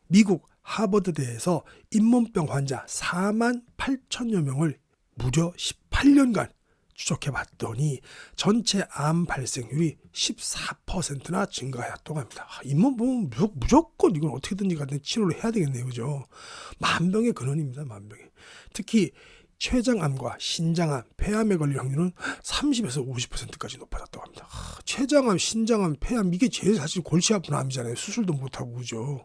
미국 하버드대에서 잇몸병 환자 4만 8천여 명을 무려 18년간 추적해 봤더니 전체 암 발생률이 14%나 증가하였다고 합니다. 잇몸 보면 무조건 이건 어떻게든지 간에 치료를 해야 되겠네요. 그죠? 만병의 근원입니다. 만병의. 특히 췌장암과 신장암, 폐암에 걸릴 확률은 30에서 50%까지 높아졌다고 합니다. 췌장암, 신장암, 폐암 이게 제일 사실 골치 아픈 암이잖아요. 수술도 못하고 그죠.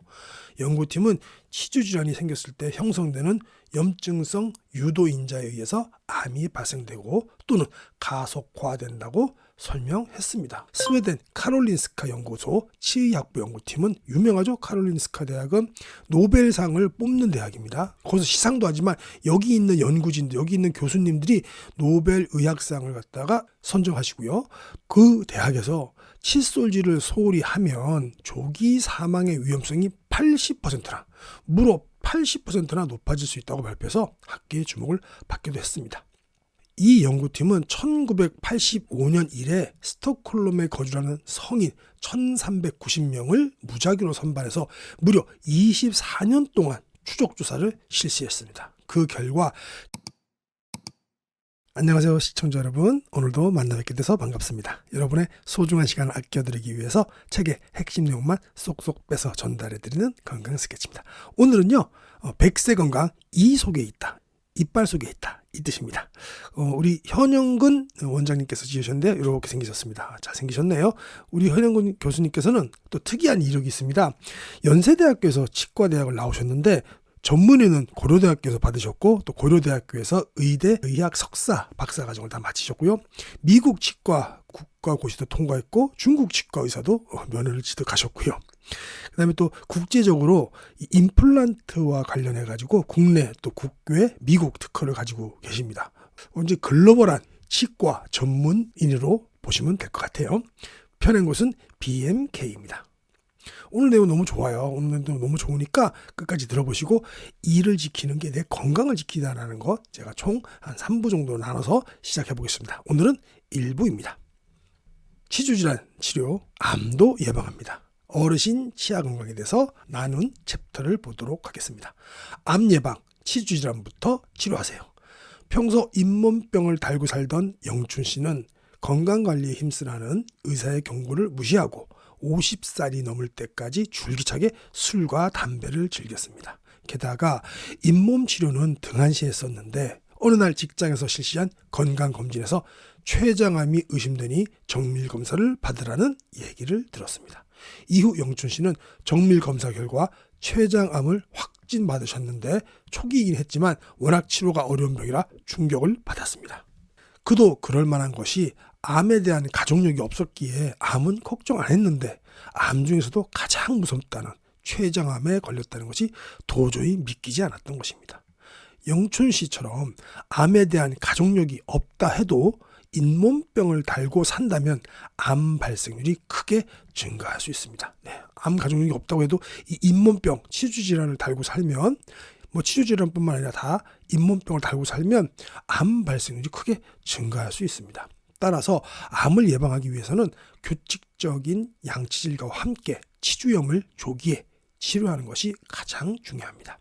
연구팀은 치주질환이 생겼을 때 형성되는 염증성 유도인자에 의해서 암이 발생되고 또는 가속화된다고 설명했습니다. 스웨덴 카롤린스카 연구소 치의학부 연구팀은 유명하죠. 카롤린스카 대학은 노벨상을 뽑는 대학입니다. 거기서 시상도 하지만 여기 있는 연구진들, 여기 있는 교수님들이 노벨 의학상을 갖다가 선정하시고요. 그 대학에서 칫솔질을 소홀히 하면 조기 사망의 위험성이 80%나 무려 80%나 높아질 수 있다고 발표해서 학계의 주목을 받기도 했습니다. 이 연구팀은 1985년 이래 스톡홀름에 거주하는 성인 1390명을 무작위로 선발해서 무려 24년 동안 추적 조사를 실시했습니다. 그 결과 안녕하세요 시청자 여러분, 오늘도 만나 뵙게 돼서 반갑습니다. 여러분의 소중한 시간을 아껴드리기 위해서 책의 핵심 내용만 쏙쏙 빼서 전달해드리는 건강 스케치입니다. 오늘은요 100세 건강 이 속에 있다, 이빨 속에 있다 이 뜻입니다. 우리 현영근 원장님께서 지으셨는데요, 이렇게 생기셨습니다. 잘생기셨네요. 우리 현영근 교수님께서는 또 특이한 이력이 있습니다. 연세대학교에서 치과대학을 나오셨는데 전문의는 고려대학교에서 받으셨고 또 고려대학교에서 의대 의학 석사 박사과정을 다 마치셨고요. 미국 치과 국가고시도 통과했고 중국 치과 의사도 면허를 취득하셨고요. 그다음에 또 국제적으로 이 임플란트와 관련해 가지고 국내 또 국외 미국 특허를 가지고 계십니다. 이제 글로벌한 치과 전문인으로 보시면 될 것 같아요. 펴낸 곳은 BMK입니다. 오늘 내용 너무 좋아요. 오늘 내용 너무 좋으니까 끝까지 들어보시고 이를 지키는 게 내 건강을 지키다라는 거 제가 총 한 3부 정도 나눠서 시작해 보겠습니다. 오늘은 1부입니다. 치주질환 치료, 암도 예방합니다. 어르신 치아 건강에 대해서 나눈 챕터를 보도록 하겠습니다. 암 예방, 치주질환부터 치료하세요. 평소 잇몸병을 달고 살던 영춘 씨는 건강관리에 힘쓰라는 의사의 경고를 무시하고 50살이 넘을 때까지 줄기차게 술과 담배를 즐겼습니다. 게다가 잇몸 치료는 등한시했었는데 어느 날 직장에서 실시한 건강검진에서 췌장암이 의심되니 정밀검사를 받으라는 얘기를 들었습니다. 이후 영춘 씨는 정밀검사 결과 췌장암을 확진받으셨는데 초기이긴 했지만 워낙 치료가 어려운 병이라 충격을 받았습니다. 그도 그럴 만한 것이 암에 대한 가족력이 없었기에 암은 걱정 안 했는데 암 중에서도 가장 무섭다는 췌장암에 걸렸다는 것이 도저히 믿기지 않았던 것입니다. 영춘 씨처럼 암에 대한 가족력이 없다 해도 잇몸병을 달고 산다면 암 발생률이 크게 증가할 수 있습니다. 암 가족력이 없다고 해도 이 잇몸병, 치주질환을 달고 살면 치주질환뿐만 아니라 다 잇몸병을 달고 살면 암 발생률이 크게 증가할 수 있습니다. 따라서 암을 예방하기 위해서는 규칙적인 양치질과 함께 치주염을 조기에 치료하는 것이 가장 중요합니다.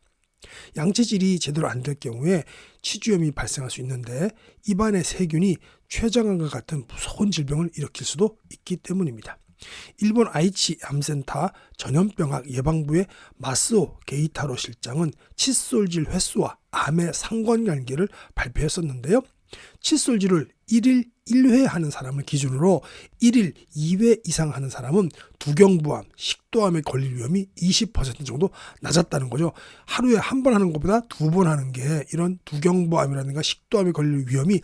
양치질이 제대로 안 될 경우에 치주염이 발생할 수 있는데 입안의 세균이 췌장암과 같은 무서운 질병을 일으킬 수도 있기 때문입니다. 일본 아이치 암센터 전염병학 예방부의 마스오 게이타로 실장은 칫솔질 횟수와 암의 상관관계를 발표했었는데요. 칫솔질을 1일 1회 하는 사람을 기준으로 1일 2회 이상 하는 사람은 두경부암, 식도암에 걸릴 위험이 20% 정도 낮았다는 거죠. 하루에 한 번 하는 것보다 2번 하는 게 이런 두경부암이라든가 식도암에 걸릴 위험이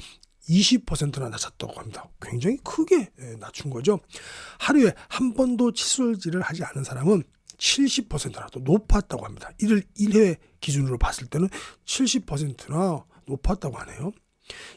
20%나 낮았다고 합니다. 굉장히 크게 낮춘 거죠. 하루에 한 번도 칫솔질을 하지 않은 사람은 70%나 더 높았다고 합니다. 1일 1회 기준으로 봤을 때는 70%나 높았다고 하네요.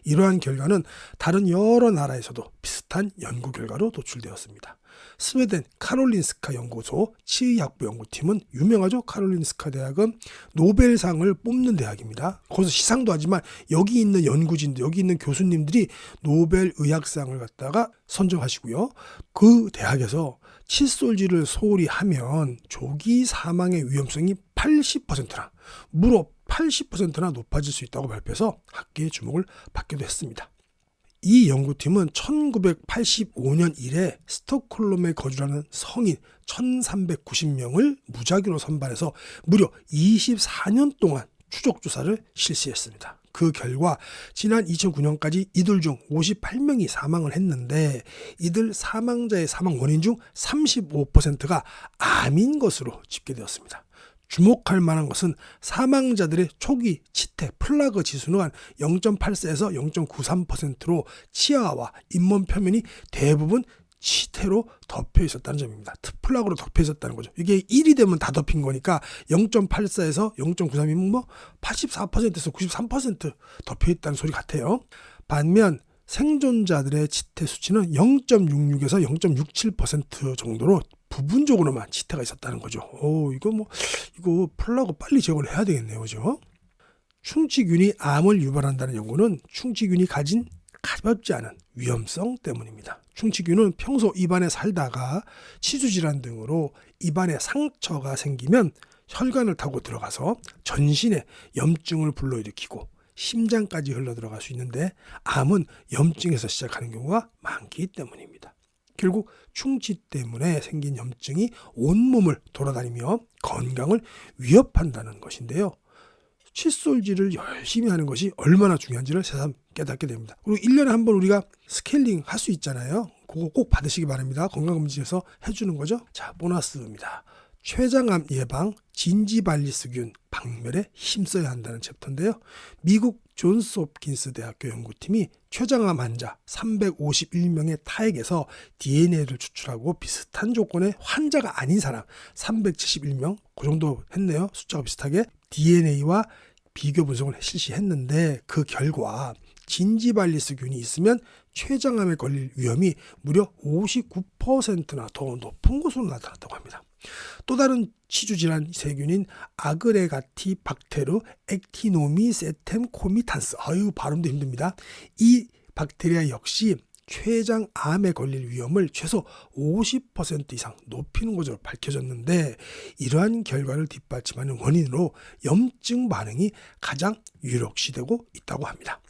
이러한 결과는 다른 여러 나라에서도 비슷한 연구 결과로 도출되었습니다. 스웨덴 카롤린스카 연구소 치의학부 연구팀은 유명하죠. 카롤린스카 대학은 노벨상을 뽑는 대학입니다. 거기서 시상도 하지만 여기 있는 연구진들, 여기 있는 교수님들이 노벨 의학상을 갖다가 선정하시고요. 그 대학에서 칫솔질을 소홀히 하면 조기 사망의 위험성이 80%나 무려 80%나 높아질 수 있다고 발표해서 학계의 주목을 받기도 했습니다. 이 연구팀은 1985년 이래 스톡홀름에 거주하는 성인 1390명을 무작위로 선발해서 무려 24년 동안 추적 조사를 실시했습니다. 그 결과 지난 2009년까지 이들 중 58명이 사망을 했는데 이들 사망자의 사망 원인 중 35%가 암인 것으로 집계되었습니다. 주목할 만한 것은 사망자들의 초기 치태 플라그 지수는 한 0.84에서 0.93%로 치아와 잇몸 표면이 대부분 치태로 덮여 있었다는 점입니다. 플라그로 덮여 있었다는 거죠. 이게 1이 되면 다 덮인 거니까 0.84에서 0.93이면 뭐 84%에서 93% 덮여 있다는 소리 같아요. 반면 생존자들의 치태 수치는 0.66에서 0.67% 정도로 부분적으로만 치태가 있었다는 거죠. 이거 플라그 빨리 제거를 해야 되겠네요. 그죠? 충치균이 암을 유발한다는 연구는 충치균이 가진 가볍지 않은 위험성 때문입니다. 충치균은 평소 입안에 살다가 치주질환 등으로 입안에 상처가 생기면 혈관을 타고 들어가서 전신에 염증을 불러일으키고 심장까지 흘러들어갈 수 있는데 암은 염증에서 시작하는 경우가 많기 때문입니다. 결국 충치 때문에 생긴 염증이 온몸을 돌아다니며 건강을 위협한다는 것인데요. 칫솔질을 열심히 하는 것이 얼마나 중요한지를 새삼 깨닫게 됩니다. 그리고 1년에 한 번 우리가 스케일링 할 수 있잖아요. 그거 꼭 받으시기 바랍니다. 건강검진에서 해주는 거죠. 자, 보너스입니다. 췌장암 예방, 진지발리스균 박멸에 힘써야 한다는 챕터인데요. 미국 존스 홉킨스 대학교 연구팀이 췌장암 환자 351명의 타액에서 DNA를 추출하고 비슷한 조건의 환자가 아닌 사람 371명, 그 정도 했네요. 숫자가 비슷하게 DNA와 비교 분석을 실시했는데 그 결과 진지발리스균이 있으면 췌장암에 걸릴 위험이 무려 59%나 더 높은 것으로 나타났다고 합니다. 또 다른 치주질환 세균인 아그레가티 박테르 액티노미세템 코미탄스, 발음도 힘듭니다. 이 박테리아 역시 췌장암에 걸릴 위험을 최소 50% 이상 높이는 것으로 밝혀졌는데 이러한 결과를 뒷받침하는 원인으로 염증 반응이 가장 유력시되고 있다고 합니다.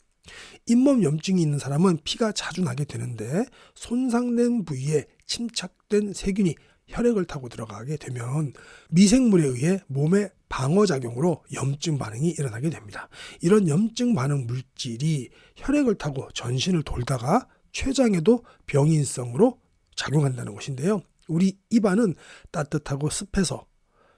잇몸 염증이 있는 사람은 피가 자주 나게 되는데 손상된 부위에 침착된 세균이 혈액을 타고 들어가게 되면 미생물에 의해 몸의 방어작용으로 염증 반응이 일어나게 됩니다. 이런 염증 반응 물질이 혈액을 타고 전신을 돌다가 췌장에도 병인성으로 작용한다는 것인데요. 우리 입안은 따뜻하고 습해서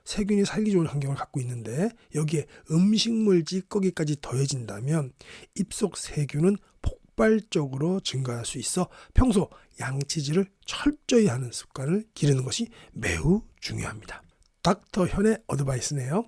세균이 살기 좋은 환경을 갖고 있는데 여기에 음식물 찌꺼기까지 더해진다면 입속 세균은 폭발적으로 증가할 수 있어 평소 양치질을 철저히 하는 습관을 기르는 것이 매우 중요합니다. 닥터 현의 어드바이스네요.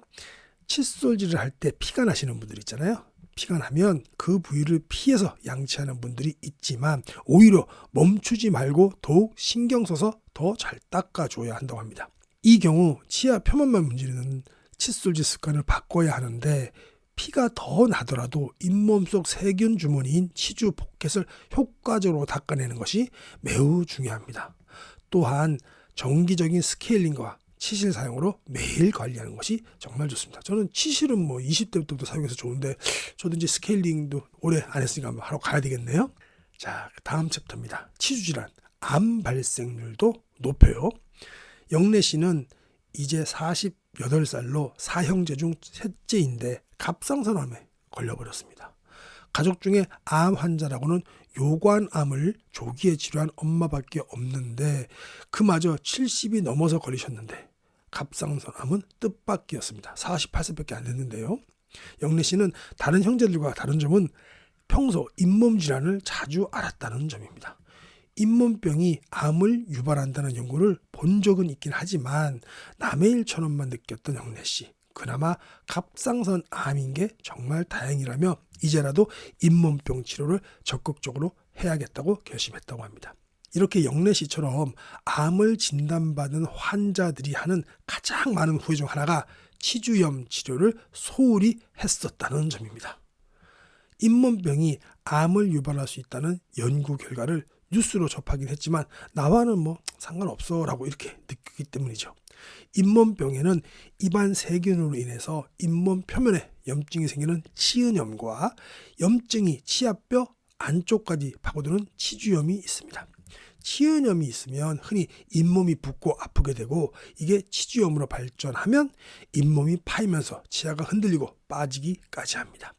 칫솔질을 할 때 피가 나시는 분들 있잖아요. 피가 나면 그 부위를 피해서 양치하는 분들이 있지만 오히려 멈추지 말고 더욱 신경 써서 더 잘 닦아줘야 한다고 합니다. 이 경우 치아 표면만 문지르는 칫솔질 습관을 바꿔야 하는데 피가 더 나더라도 잇몸 속 세균 주머니인 치주 포켓을 효과적으로 닦아내는 것이 매우 중요합니다. 또한 정기적인 스케일링과 치실 사용으로 매일 관리하는 것이 정말 좋습니다. 저는 치실은 20대부터 사용해서 좋은데 저도 이제 스케일링도 오래 안 했으니까 한번 하러 가야 되겠네요. 자, 다음 챕터입니다. 치주질환, 암 발생률도 높여요. 영래 씨는 이제 48살로 사형제 중 셋째인데 갑상선암에 걸려버렸습니다. 가족 중에 암 환자라고는 요관암을 조기에 치료한 엄마밖에 없는데 그마저 70이 넘어서 걸리셨는데 갑상선암은 뜻밖이었습니다. 48세밖에 안 됐는데요. 영래 씨는 다른 형제들과 다른 점은 평소 잇몸 질환을 자주 앓았다는 점입니다. 잇몸병이 암을 유발한다는 연구를 본 적은 있긴 하지만 남의 일처럼만 느꼈던 영래 씨. 그나마 갑상선 암인 게 정말 다행이라며 이제라도 잇몸병 치료를 적극적으로 해야겠다고 결심했다고 합니다. 이렇게 영래 씨처럼 암을 진단받은 환자들이 하는 가장 많은 후회 중 하나가 치주염 치료를 소홀히 했었다는 점입니다. 잇몸병이 암을 유발할 수 있다는 연구 결과를 뉴스로 접하긴 했지만 나와는 상관없어 라고 이렇게 느끼기 때문이죠. 잇몸병에는 입안 세균으로 인해서 잇몸 표면에 염증이 생기는 치은염과 염증이 치아뼈 안쪽까지 파고드는 치주염이 있습니다. 치은염이 있으면 흔히 잇몸이 붓고 아프게 되고, 이게 치주염으로 발전하면 잇몸이 파이면서 치아가 흔들리고 빠지기까지 합니다.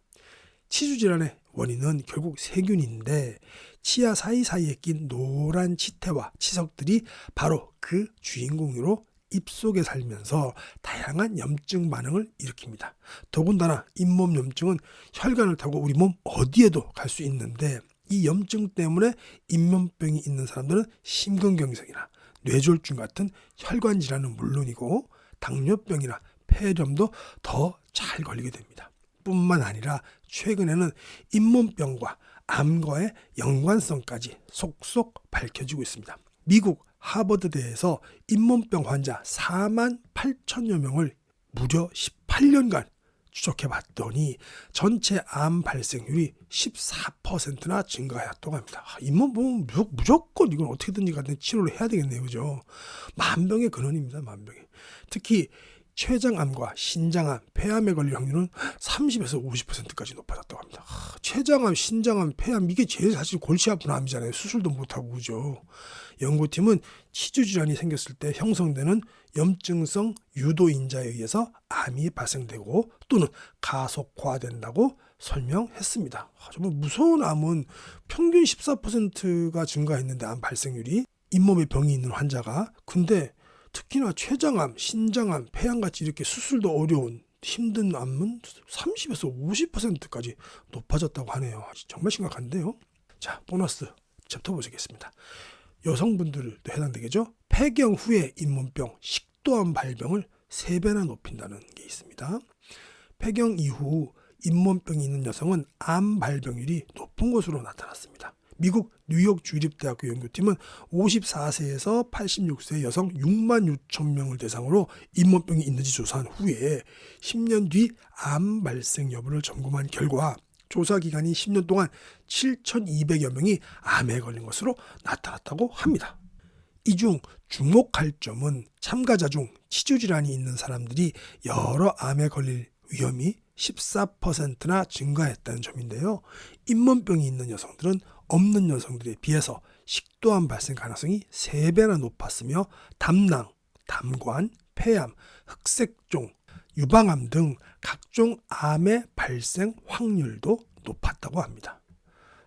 치주 질환의 원인은 결국 세균인데, 치아 사이사이에 낀 노란 치태와 치석들이 바로 그 주인공으로 입속에 살면서 다양한 염증 반응을 일으킵니다. 더군다나 잇몸 염증은 혈관을 타고 우리 몸 어디에도 갈 수 있는데, 이 염증 때문에 잇몸병이 있는 사람들은 심근경색이나 뇌졸중 같은 혈관 질환은 물론이고 당뇨병이나 폐렴도 더 잘 걸리게 됩니다. 뿐만 아니라 최근에는 잇몸병과 암과의 연관성까지 속속 밝혀지고 있습니다. 미국 하버드대에서 잇몸병 환자 4만 8천여 명을 무려 18년간 추적해 봤더니 전체 암 발생률이 14%나 증가하였다고 합니다. 잇몸 보면 무조건 이건 어떻게든지 간에 치료를 해야 되겠네요. 그죠? 만병의 근원입니다. 만병의. 특히 췌장암과 신장암, 폐암에 걸릴 확률은 30에서 50%까지 높아졌다고 합니다. 췌장암, 신장암, 폐암, 이게 제일 사실 골치 아픈 암이잖아요. 수술도 못하고. 그죠? 연구팀은 치주 질환이 생겼을 때 형성되는 염증성 유도인자에 의해서 암이 발생되고 또는 가속화된다고 설명했습니다. 정말 무서운 암은 평균 14%가 증가했는데, 암 발생률이, 잇몸에 병이 있는 환자가. 근데 특히나 췌장암, 신장암, 폐암같이 이렇게 수술도 어려운 힘든 암은 30에서 50%까지 높아졌다고 하네요. 정말 심각한데요. 자, 보너스 챕터 보시겠습니다. 여성분들도 해당되겠죠. 폐경 후에 잇몸병, 식도암 발병을 3배나 높인다는 게 있습니다. 폐경 이후 잇몸병이 있는 여성은 암 발병률이 높은 것으로 나타났습니다. 미국 뉴욕 주립대학교 연구팀은 54세에서 86세 여성 6만 6천 명을 대상으로 잇몸병이 있는지 조사한 후에 10년 뒤 암 발생 여부를 점검한 결과 조사 기간이 10년 동안 7,200여 명이 암에 걸린 것으로 나타났다고 합니다. 이 중 주목할 점은 참가자 중 치주 질환이 있는 사람들이 여러 암에 걸릴 위험이 14%나 증가했다는 점인데요. 잇몸병이 있는 여성들은 없는 여성들에 비해서 식도암 발생 가능성이 3배나 높았으며 담낭, 담관, 폐암, 흑색종, 유방암 등 각종 암의 발생 확률도 높았다고 합니다.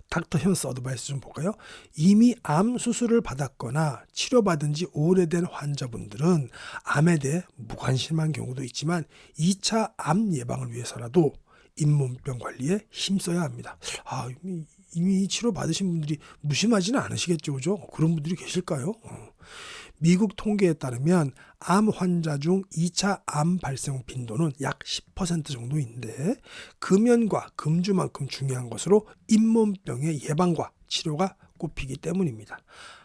닥터 현스 어드바이스 좀 볼까요? 이미 암 수술을 받았거나 치료받은 지 오래된 환자분들은 암에 대해 무관심한 경우도 있지만 2차 암 예방을 위해서라도 잇몸병 관리에 힘써야 합니다. 이미 치료 받으신 분들이 무심하지는 않으시겠죠, 그죠? 그런 분들이 계실까요? 미국 통계에 따르면 암 환자 중 2차 암 발생 빈도는 약 10% 정도인데, 금연과 금주만큼 중요한 것으로 잇몸병의 예방과 치료가 꼽히기 때문입니다.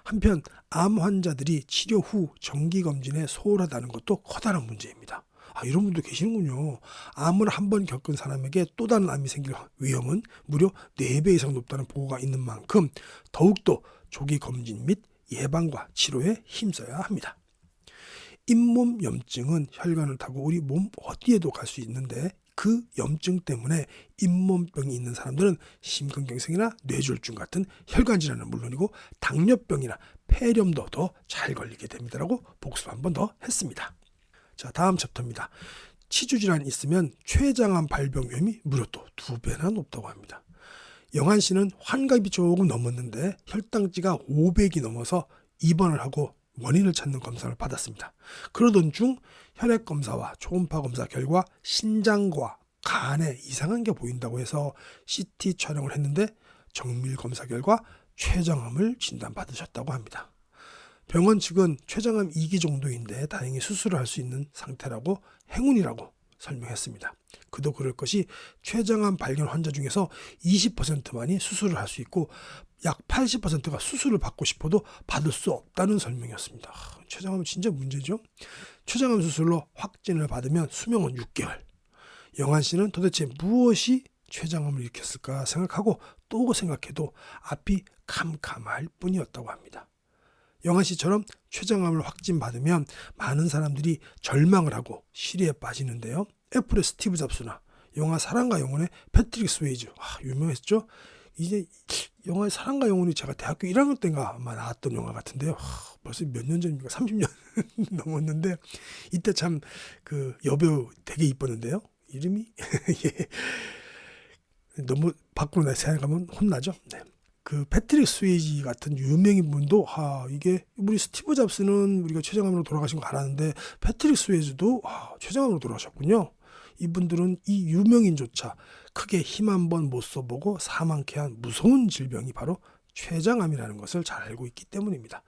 한편 암 환자들이 치료 후 정기검진에 소홀하다는 것도 커다란 문제입니다. 이런 분도 계시는군요. 암을 한번 겪은 사람에게 또 다른 암이 생길 위험은 무려 4배 이상 높다는 보고가 있는 만큼 더욱더 조기 검진 및 예방과 치료에 힘써야 합니다. 잇몸 염증은 혈관을 타고 우리 몸 어디에도 갈 수 있는데, 그 염증 때문에 잇몸병이 있는 사람들은 심근경색이나 뇌졸중 같은 혈관 질환은 물론이고 당뇨병이나 폐렴도 더 잘 걸리게 됩니다라고 복습 한 번 더 했습니다. 자, 다음 챕터입니다. 치주 질환이 있으면 췌장암 발병 위험이 무려 또 2배나 높다고 합니다. 영한 씨는 환갑이 조금 넘었는데 혈당치가 500이 넘어서 입원을 하고 원인을 찾는 검사를 받았습니다. 그러던 중 혈액 검사와 초음파 검사 결과 신장과 간에 이상한 게 보인다고 해서 CT 촬영을 했는데 정밀 검사 결과 췌장암을 진단받으셨다고 합니다. 병원 측은 췌장암 2기 정도인데 다행히 수술을 할 수 있는 상태라고 행운이라고 설명했습니다. 그도 그럴 것이 췌장암 발견 환자 중에서 20%만이 수술을 할 수 있고 약 80%가 수술을 받고 싶어도 받을 수 없다는 설명이었습니다. 췌장암은 진짜 문제죠. 췌장암 수술로 확진을 받으면 수명은 6개월. 영한 씨는 도대체 무엇이 췌장암을 일으켰을까 생각하고 또 생각해도 앞이 캄캄할 뿐이었다고 합니다. 영아 씨처럼 췌장암을 확진받으면 많은 사람들이 절망을 하고 시리에 빠지는데요. 애플의 스티브 잡스나 영화 사랑과 영혼의 패트릭 스웨이즈, 유명했죠. 이제 영화의 사랑과 영혼이 제가 대학교 1학년 때인가 아마 나왔던 영화 같은데요. 벌써 몇 년 전입니까? 30년 넘었는데 이때 참 그 여배우 되게 이뻤는데요. 이름이 예. 너무 밖으로 생각하면 혼나죠. 네. 그 패트릭 스웨이지 같은 유명인 분도 이게 우리 스티브 잡스는 우리가 췌장암으로 돌아가신 거 알았는데 패트릭 스웨이지도 췌장암으로 돌아가셨군요. 이분들은 이 유명인조차 크게 힘 한번 못 써보고 사망케 한 무서운 질병이 바로 췌장암이라는 것을 잘 알고 있기 때문입니다.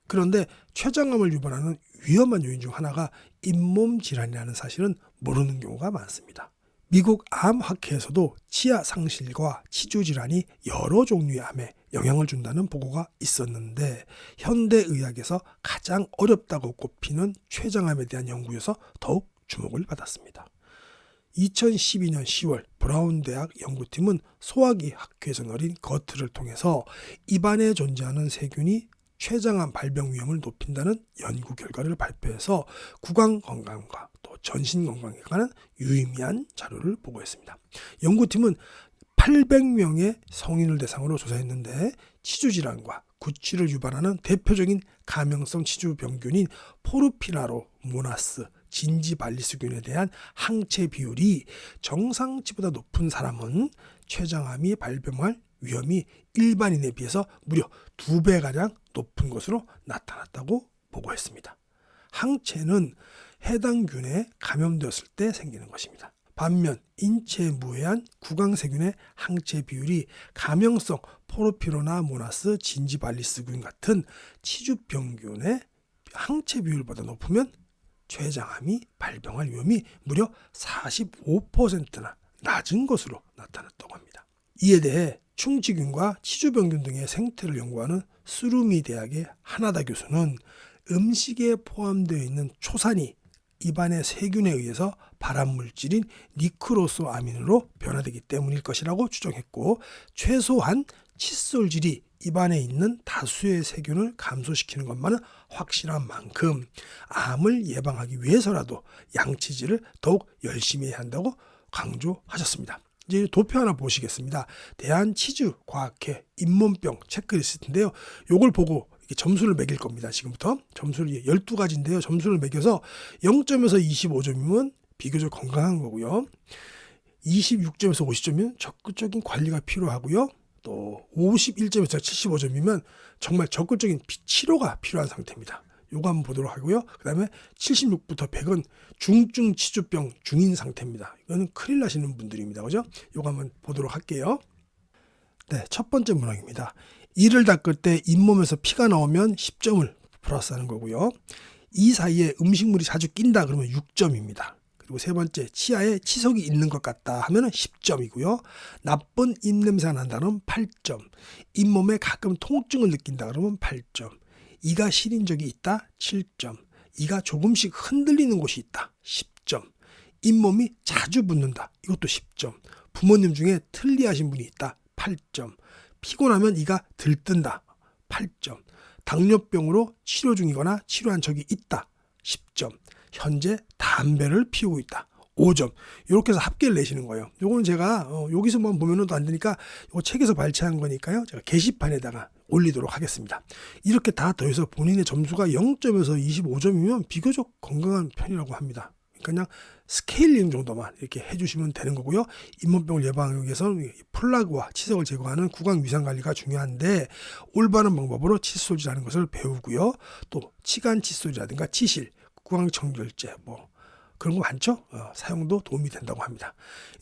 그런데 췌장암을 유발하는 위험한 요인 중 하나가 잇몸 질환이라는 사실은 모르는 경우가 많습니다. 미국 암학회에서도 치아 상실과 치주 질환이 여러 종류의 암에 영향을 준다는 보고가 있었는데 현대의학에서 가장 어렵다고 꼽히는 췌장암에 대한 연구에서 더욱 주목을 받았습니다. 2012년 10월 브라운 대학 연구팀은 소화기 학회에서 넣인 거트를 통해서 입안에 존재하는 세균이 췌장암 발병 위험을 높인다는 연구 결과를 발표해서 구강 건강과 또 전신 건강에 관한 유의미한 자료를 보고했습니다. 연구팀은 800명의 성인을 대상으로 조사했는데 치주 질환과 구취를 유발하는 대표적인 감염성 치주 병균인 포르피나로모나스 진지발리스균에 대한 항체 비율이 정상치보다 높은 사람은 췌장암이 발병할 위험이 일반인에 비해서 무려 2배가량 높은 것으로 나타났다고 보고했습니다. 항체는 해당 균에 감염되었을 때 생기는 것입니다. 반면 인체에 무해한 구강세균의 항체 비율이 감염성 포르피로나모나스 진지발리스균 같은 치주병균의 항체 비율보다 높으면 췌장암이 발병할 위험이 무려 45%나 낮은 것으로 나타났다고 합니다. 이에 대해 충치균과 치주병균 등의 생태를 연구하는 수루미 대학의 하나다 교수는 음식에 포함되어 있는 초산이 입안의 세균에 의해서 발암물질인 니크로소아민으로 변화되기 때문일 것이라고 추정했고, 최소한 칫솔질이 입안에 있는 다수의 세균을 감소시키는 것만은 확실한 만큼 암을 예방하기 위해서라도 양치질을 더욱 열심히 해야 한다고 강조하셨습니다. 이제 도표 하나 보시겠습니다. 대한치주과학회 잇몸병 체크리스트인데요. 요걸 보고 점수를 매길 겁니다. 지금부터 점수를 12가지인데요. 점수를 매겨서 0점에서 25점이면 비교적 건강한 거고요. 26점에서 50점이면 적극적인 관리가 필요하고요. 또 51점에서 75점이면 정말 적극적인 치료가 필요한 상태입니다. 요거 한번 보도록 하고요. 그 다음에 76부터 100은 중증 치주병 중인 상태입니다. 이거는 큰일 나시는 분들입니다. 그죠? 요거 한번 보도록 할게요. 네, 첫 번째 문항입니다. 이를 닦을 때 잇몸에서 피가 나오면 10점을 플러스하는 거고요. 이 사이에 음식물이 자주 낀다 그러면 6점입니다. 그리고 세 번째, 치아에 치석이 있는 것 같다 하면 10점이고요. 나쁜 입냄새가 난다면 8점. 잇몸에 가끔 통증을 느낀다 그러면 8점. 이가 시린 적이 있다 7점. 이가 조금씩 흔들리는 곳이 있다 10점. 잇몸이 자주 붓는다 이것도 10점. 부모님 중에 틀리하신 분이 있다 8점. 피곤하면 이가 들뜬다 8점. 당뇨병으로 치료 중이거나 치료한 적이 있다 10점. 현재 담배를 피우고 있다 5점. 이렇게 해서 합계를 내시는 거예요. 요거는 제가 여기서만 보면은 또 안 되니까 이거 책에서 발췌한 거니까요. 제가 게시판에다가 올리도록 하겠습니다. 이렇게 다 더해서 본인의 점수가 0점에서 25점이면 비교적 건강한 편이라고 합니다. 그냥 스케일링 정도만 이렇게 해주시면 되는 거고요. 잇몸병을 예방하기 위해서는 플라그와 치석을 제거하는 구강 위생 관리가 중요한데 올바른 방법으로 칫솔질하는 것을 배우고요. 또 치간 칫솔이라든가 치실, 구강 청결제 그런 거 많죠? 사용도 도움이 된다고 합니다.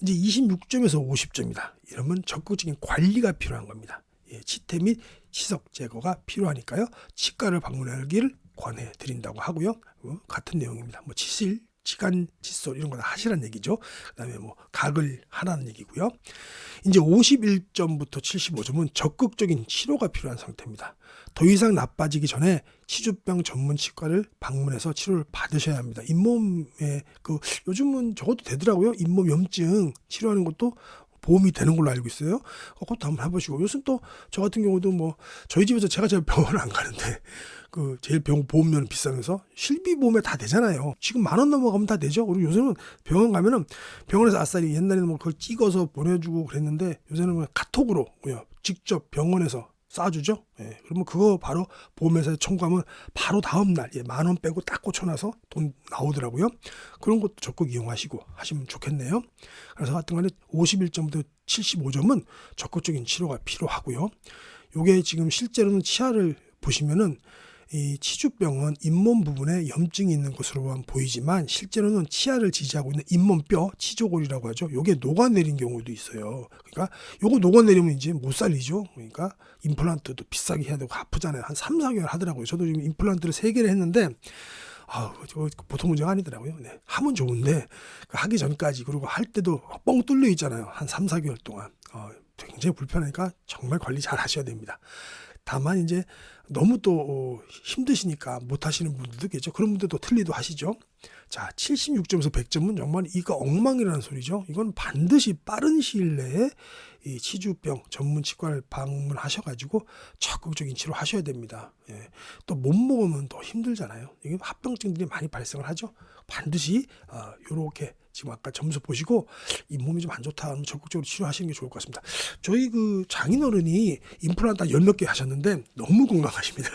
이제 26점에서 50점이다. 이러면 적극적인 관리가 필요한 겁니다. 치태 및 치석 제거가 필요하니까요. 치과를 방문하기를 권해드린다고 하고요. 같은 내용입니다. 치실, 치간 칫솔 이런 거 다 하시라는 얘기죠. 그다음에 각을 하라는 얘기고요. 이제 51점부터 75점은 적극적인 치료가 필요한 상태입니다. 더 이상 나빠지기 전에 치주병 전문 치과를 방문해서 치료를 받으셔야 합니다. 잇몸에 요즘은 적어도 되더라고요. 잇몸 염증 치료하는 것도 보험이 되는 걸로 알고 있어요. 그것도 한번 해보시고, 요즘 또 저 같은 경우도 뭐 저희 집에서 제가 잘 병원을 안 가는데 그 제일 보험료는 비싸면서 실비보험에 다 되잖아요. 지금 10,000원 넘어가면 다 되죠. 그리고 요새는 병원 가면은 병원에서 아싸리 옛날에는 뭐 그걸 찍어서 보내주고 그랬는데 요새는 그냥 카톡으로 그냥 직접 병원에서 쏴주죠. 예, 그러면 그거 바로 보험회사에 청구하면 바로 다음날 10,000원 빼고 딱 꽂혀놔서 돈 나오더라고요. 그런 것도 적극 이용하시고 하시면 좋겠네요. 그래서 하여튼간에 51점부터 75점은 적극적인 치료가 필요하고요. 요게 지금 실제로는 치아를 보시면은 이 치주병은 잇몸 부분에 염증이 있는 것으로만 보이지만 실제로는 치아를 지지하고 있는 잇몸뼈, 치조골이라고 하죠. 요게 녹아내린 경우도 있어요. 그러니까 요거 녹아내리면 이제 못 살리죠. 그러니까 임플란트도 비싸게 해야 되고 아프잖아요. 한 3, 4개월 하더라고요. 저도 지금 임플란트를 3개를 했는데 저 보통 문제가 아니더라고요. 네. 하면 좋은데 하기 전까지 그리고 할 때도 뻥 뚫려 있잖아요. 한 3, 4개월 동안. 굉장히 불편하니까 정말 관리 잘 하셔야 됩니다. 다만 이제 너무 또 힘드시니까 못 하시는 분들도 계죠. 그런 분들도 틀리도 하시죠. 자, 76점에서 100점은 정말 이거 엉망이라는 소리죠. 이건 반드시 빠른 시일 내에 이 치주병 전문 치과를 방문하셔가지고 적극적인 치료 하셔야 됩니다. 예. 또 못 먹으면 더 힘들잖아요. 이게 합병증들이 많이 발생을 하죠. 반드시 요렇게 지금 아까 점수 보시고 이 몸이 좀 안 좋다 하면 적극적으로 치료하시는 게 좋을 것 같습니다. 저희 그 장인어른이 임플란트 한 10몇 개 하셨는데 너무 건강하십니다.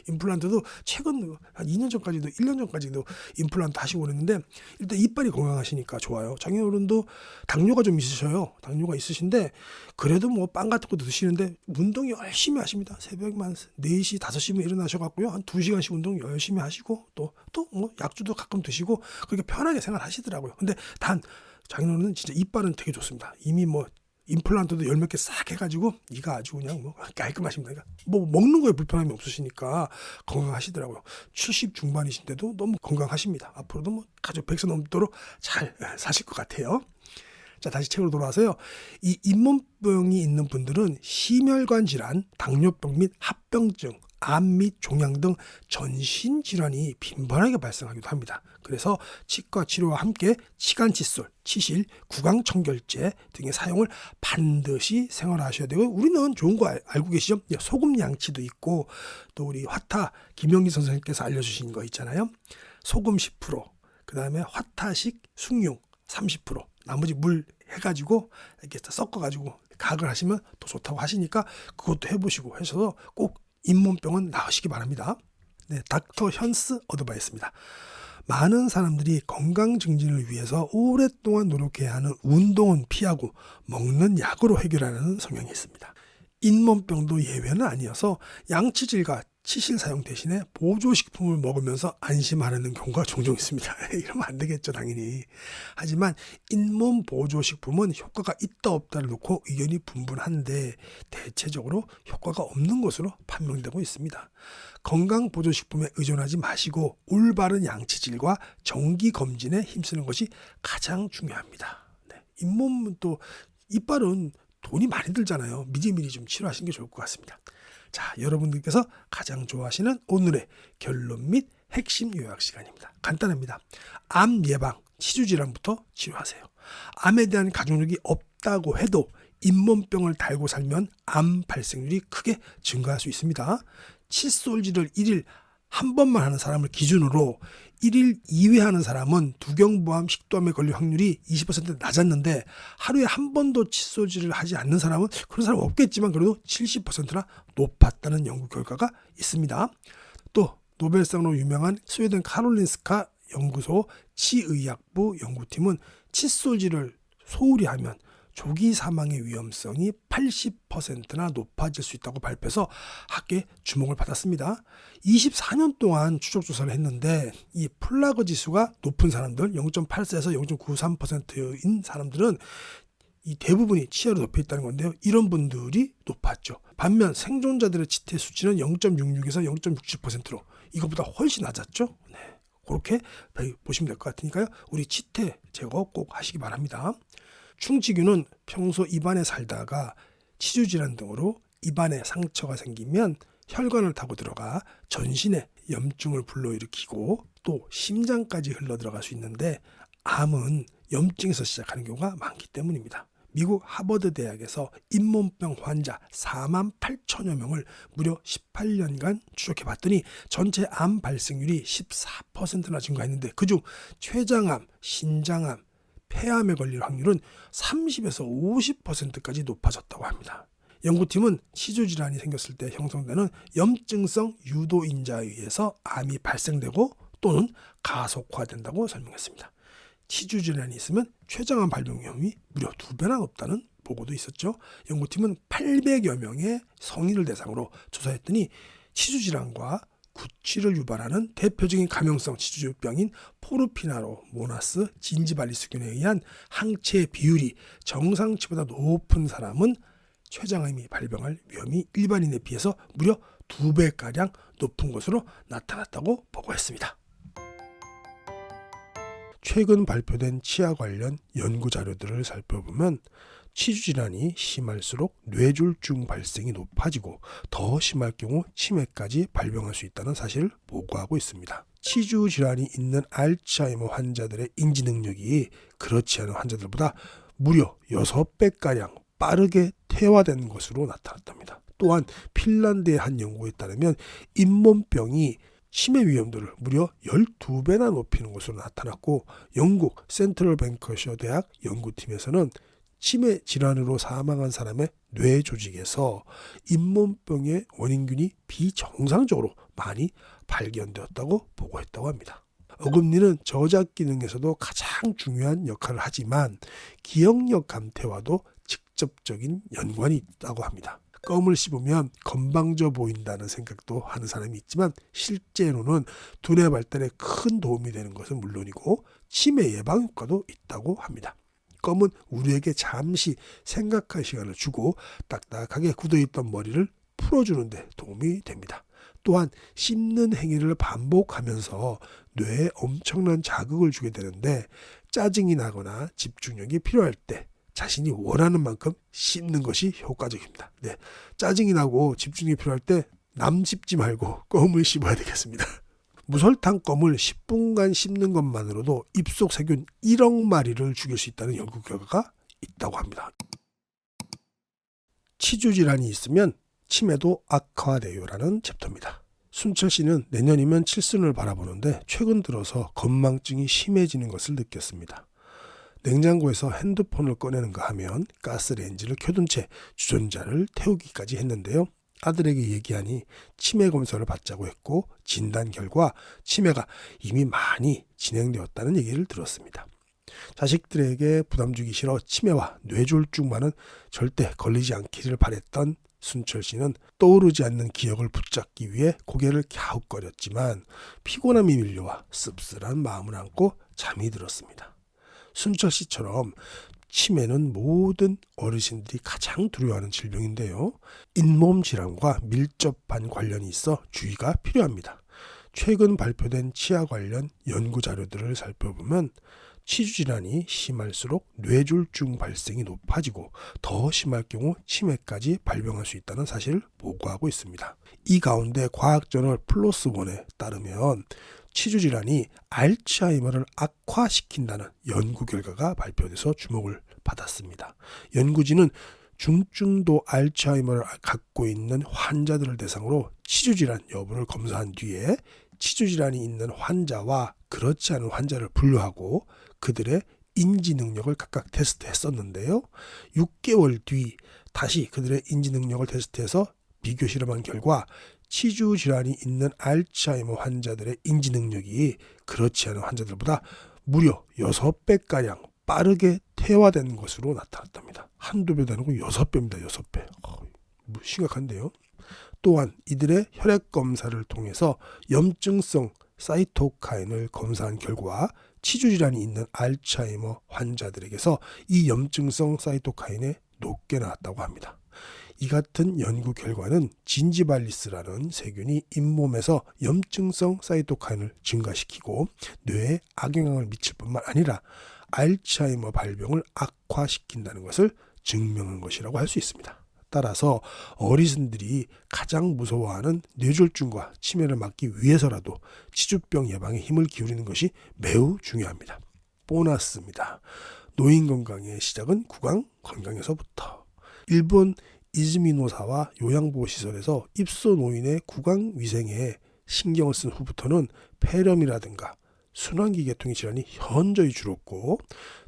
임플란트도 최근 한 2년 전까지도 1년 전까지도 임플란트 하시고 그랬는데 일단 이빨이 건강하시니까 좋아요. 장인어른도 당뇨가 좀 있으셔요. 당뇨가 있으신데 그래도 뭐 빵 같은 것도 드시는데 운동 열심히 하십니다. 새벽에 한 4시, 5시면 일어나셔갖고요. 한 2시간씩 운동 열심히 하시고 또 뭐 약주도 가끔 드시고 그렇게 편하게 생활하시더라고요. 근데 단 장인어른은 진짜 이빨은 되게 좋습니다. 이미 뭐 임플란트도 10몇 개 싹 해가지고 이가 아주 그냥 뭐 깔끔하십니다. 그러니까 뭐 먹는 거에 불편함이 없으시니까 건강하시더라고요. 70 중반이신데도 너무 건강하십니다. 앞으로도 뭐 가족 100세 넘도록 잘 사실 것 같아요. 자, 다시 책으로 돌아와서요. 이 잇몸병이 있는 분들은 심혈관 질환, 당뇨병 및 합병증, 암 및 종양 등 전신 질환이 빈번하게 발생하기도 합니다. 그래서 치과 치료와 함께 치간 칫솔, 치실, 구강 청결제 등의 사용을 반드시 생활하셔야 되고 우리는 좋은 거 알고 계시죠? 소금 양치도 있고 또 우리 화타 김영기 선생님께서 알려주신 거 있잖아요. 소금 10%, 그 다음에 화타식 숭늉 30%, 나머지 물 해가지고 이렇게 섞어가지고 각을 하시면 더 좋다고 하시니까 그것도 해보시고 하셔서 꼭 잇몸병은 나으시기 바랍니다. 네, 닥터 현스 어드바이스입니다. 많은 사람들이 건강 증진을 위해서 오랫동안 노력해야 하는 운동은 피하고 먹는 약으로 해결하는 성향이 있습니다. 잇몸병도 예외는 아니어서 양치질과 치실 사용 대신에 보조식품을 먹으면서 안심하려는 경우가 종종 있습니다. 이러면 안 되겠죠, 당연히. 하지만 잇몸 보조식품은 효과가 있다 없다를 놓고 의견이 분분한데 대체적으로 효과가 없는 것으로 판명되고 있습니다. 건강 보조식품에 의존하지 마시고 올바른 양치질과 정기검진에 힘쓰는 것이 가장 중요합니다. 네. 잇몸은 또 이빨은 돈이 많이 들잖아요. 미리미리 좀 치료하시는 게 좋을 것 같습니다. 자, 여러분들께서 가장 좋아하시는 오늘의 결론 및 핵심 요약 시간입니다. 간단합니다. 암 예방, 치주질환부터 치료하세요. 암에 대한 가족력이 없다고 해도 잇몸병을 달고 살면 암 발생률이 크게 증가할 수 있습니다. 칫솔질을 1일 한 번만 하는 사람을 기준으로 1일 2회 하는 사람은 두경부암, 식도암에 걸릴 확률이 20% 낮았는데 하루에 한 번도 칫솔질을 하지 않는 사람은 그런 사람 없겠지만 그래도 70%나 높았다는 연구 결과가 있습니다. 또 노벨상으로 유명한 스웨덴 카롤린스카 연구소 치의학부 연구팀은 칫솔질을 소홀히 하면 조기 사망의 위험성이 80%나 높아질 수 있다고 발표해서 학계의 주목을 받았습니다. 24년 동안 추적 조사를 했는데 이 플라그 지수가 높은 사람들 0.84에서 0.93%인 사람들은 이 대부분이 치아로 높여 있다는 건데요. 이런 분들이 높았죠. 반면 생존자들의 치태 수치는 0.66에서 0.67%로 이것보다 훨씬 낮았죠. 네. 그렇게 보시면 될 것 같으니까요. 우리 치태 제거 꼭 하시기 바랍니다. 충치균은 평소 입안에 살다가 치주질환 등으로 입안에 상처가 생기면 혈관을 타고 들어가 전신에 염증을 불러일으키고 또 심장까지 흘러들어갈 수 있는데 암은 염증에서 시작하는 경우가 많기 때문입니다. 미국 하버드 대학에서 잇몸병 환자 4만 8천여 명을 무려 18년간 추적해 봤더니 전체 암 발생률이 14%나 증가했는데 그중 췌장암, 신장암, 폐암에 걸릴 확률은 30에서 50%까지 높아졌다고 합니다. 연구팀은 치주질환이 생겼을 때 형성되는 염증성 유도인자에 의해서 암이 발생되고 또는 가속화된다고 설명했습니다. 치주질환이 있으면 췌장암 발병 위험이 무려 2배나 높다는 보고도 있었죠. 연구팀은 800여 명의 성인을 대상으로 조사했더니 치주질환과 구취를 유발하는 대표적인 감염성 치주병인 포르피나로 모나스 진지발리스균에 의한 항체 비율이 정상치보다 높은 사람은 췌장암이 발병할 위험이 일반인에 비해서 무려 2배가량 높은 것으로 나타났다고 보고했습니다. 최근 발표된 치아 관련 연구 자료들을 살펴보면 치주질환이 심할수록 뇌졸중 발생이 높아지고 더 심할 경우 치매까지 발병할 수 있다는 사실을 보고하고 있습니다. 치주질환이 있는 알츠하이머 환자들의 인지 능력이 그렇지 않은 환자들보다 무려 6배가량 빠르게 퇴화된 것으로 나타났답니다. 또한 핀란드의 한 연구에 따르면 잇몸병이 치매 위험도를 무려 12배나 높이는 것으로 나타났고 영국 센트럴 뱅커셔 대학 연구팀에서는 치매 질환으로 사망한 사람의 뇌 조직에서 잇몸병의 원인균이 비정상적으로 많이 발견되었다고 보고했다고 합니다. 어금니는 저작 기능에서도 가장 중요한 역할을 하지만 기억력 감퇴와도 직접적인 연관이 있다고 합니다. 껌을 씹으면 건방져 보인다는 생각도 하는 사람이 있지만 실제로는 두뇌 발달에 큰 도움이 되는 것은 물론이고 치매 예방 효과도 있다고 합니다. 껌은 우리에게 잠시 생각할 시간을 주고 딱딱하게 굳어있던 머리를 풀어주는 데 도움이 됩니다. 또한 씹는 행위를 반복하면서 뇌에 엄청난 자극을 주게 되는데 짜증이 나거나 집중력이 필요할 때 자신이 원하는 만큼 씹는 것이 효과적입니다. 네, 짜증이 나고 집중이 필요할 때 남 씹지 말고 껌을 씹어야 되겠습니다. 무설탕 껌을 10분간 씹는 것만으로도 입속 세균 1억 마리를 죽일 수 있다는 연구 결과가 있다고 합니다. 치주질환이 있으면 치매도 악화돼요라는 챕터입니다. 순철 씨는 내년이면 칠순을 바라보는데 최근 들어서 건망증이 심해지는 것을 느꼈습니다. 냉장고에서 핸드폰을 꺼내는가 하면 가스레인지를 켜둔 채 주전자를 태우기까지 했는데요. 아들에게 얘기하니 치매 검사를 받자고 했고 진단 결과 치매가 이미 많이 진행되었다는 얘기를 들었습니다. 자식들에게 부담 주기 싫어 치매와 뇌졸중만은 절대 걸리지 않기를 바랬던 순철 씨는 떠오르지 않는 기억을 붙잡기 위해 고개를 갸웃거렸지만 피곤함이 밀려와 씁쓸한 마음을 안고 잠이 들었습니다. 순철 씨처럼 치매는 모든 어르신들이 가장 두려워하는 질병인데요. 잇몸 질환과 밀접한 관련이 있어 주의가 필요합니다. 최근 발표된 치아 관련 연구 자료들을 살펴보면 치주질환이 심할수록 뇌졸중 발생이 높아지고 더 심할 경우 치매까지 발병할 수 있다는 사실을 보고하고 있습니다. 이 가운데 과학저널 플로스1에 따르면 치주질환이 알츠하이머를 악화시킨다는 연구 결과가 발표돼서 주목을 받았습니다. 연구진은 중증도 알츠하이머를 갖고 있는 환자들을 대상으로 치주질환 여부를 검사한 뒤에 치주질환이 있는 환자와 그렇지 않은 환자를 분류하고 그들의 인지 능력을 각각 테스트했었는데요. 6개월 뒤 다시 그들의 인지 능력을 테스트해서 비교 실험한 결과 치주질환이 있는 알츠하이머 환자들의 인지 능력이 그렇지 않은 환자들보다 무려 6배가량 빠르게 퇴화된 것으로 나타났답니다. 한두 배도 아니고 6배입니다. 6배. 심각한데요. 또한 이들의 혈액 검사를 통해서 염증성 사이토카인을 검사한 결과 치주질환이 있는 알츠하이머 환자들에게서 이 염증성 사이토카인이 높게 나왔다고 합니다. 이 같은 연구 결과는 진지발리스라는 세균이 잇몸에서 염증성 사이토카인을 증가시키고 뇌에 악영향을 미칠 뿐만 아니라 알츠하이머 발병을 악화시킨다는 것을 증명한 것이라고 할 수 있습니다. 따라서 어르신들이 가장 무서워하는 뇌졸중과 치매를 막기 위해서라도 치주병 예방에 힘을 기울이는 것이 매우 중요합니다. 보너스입니다. 노인 건강의 시작은 구강 건강에서부터. 일본 이즈미노사와 요양보호시설에서 입소 노인의 구강 위생에 신경을 쓴 후부터는 폐렴이라든가 순환기 계통의 질환이 현저히 줄었고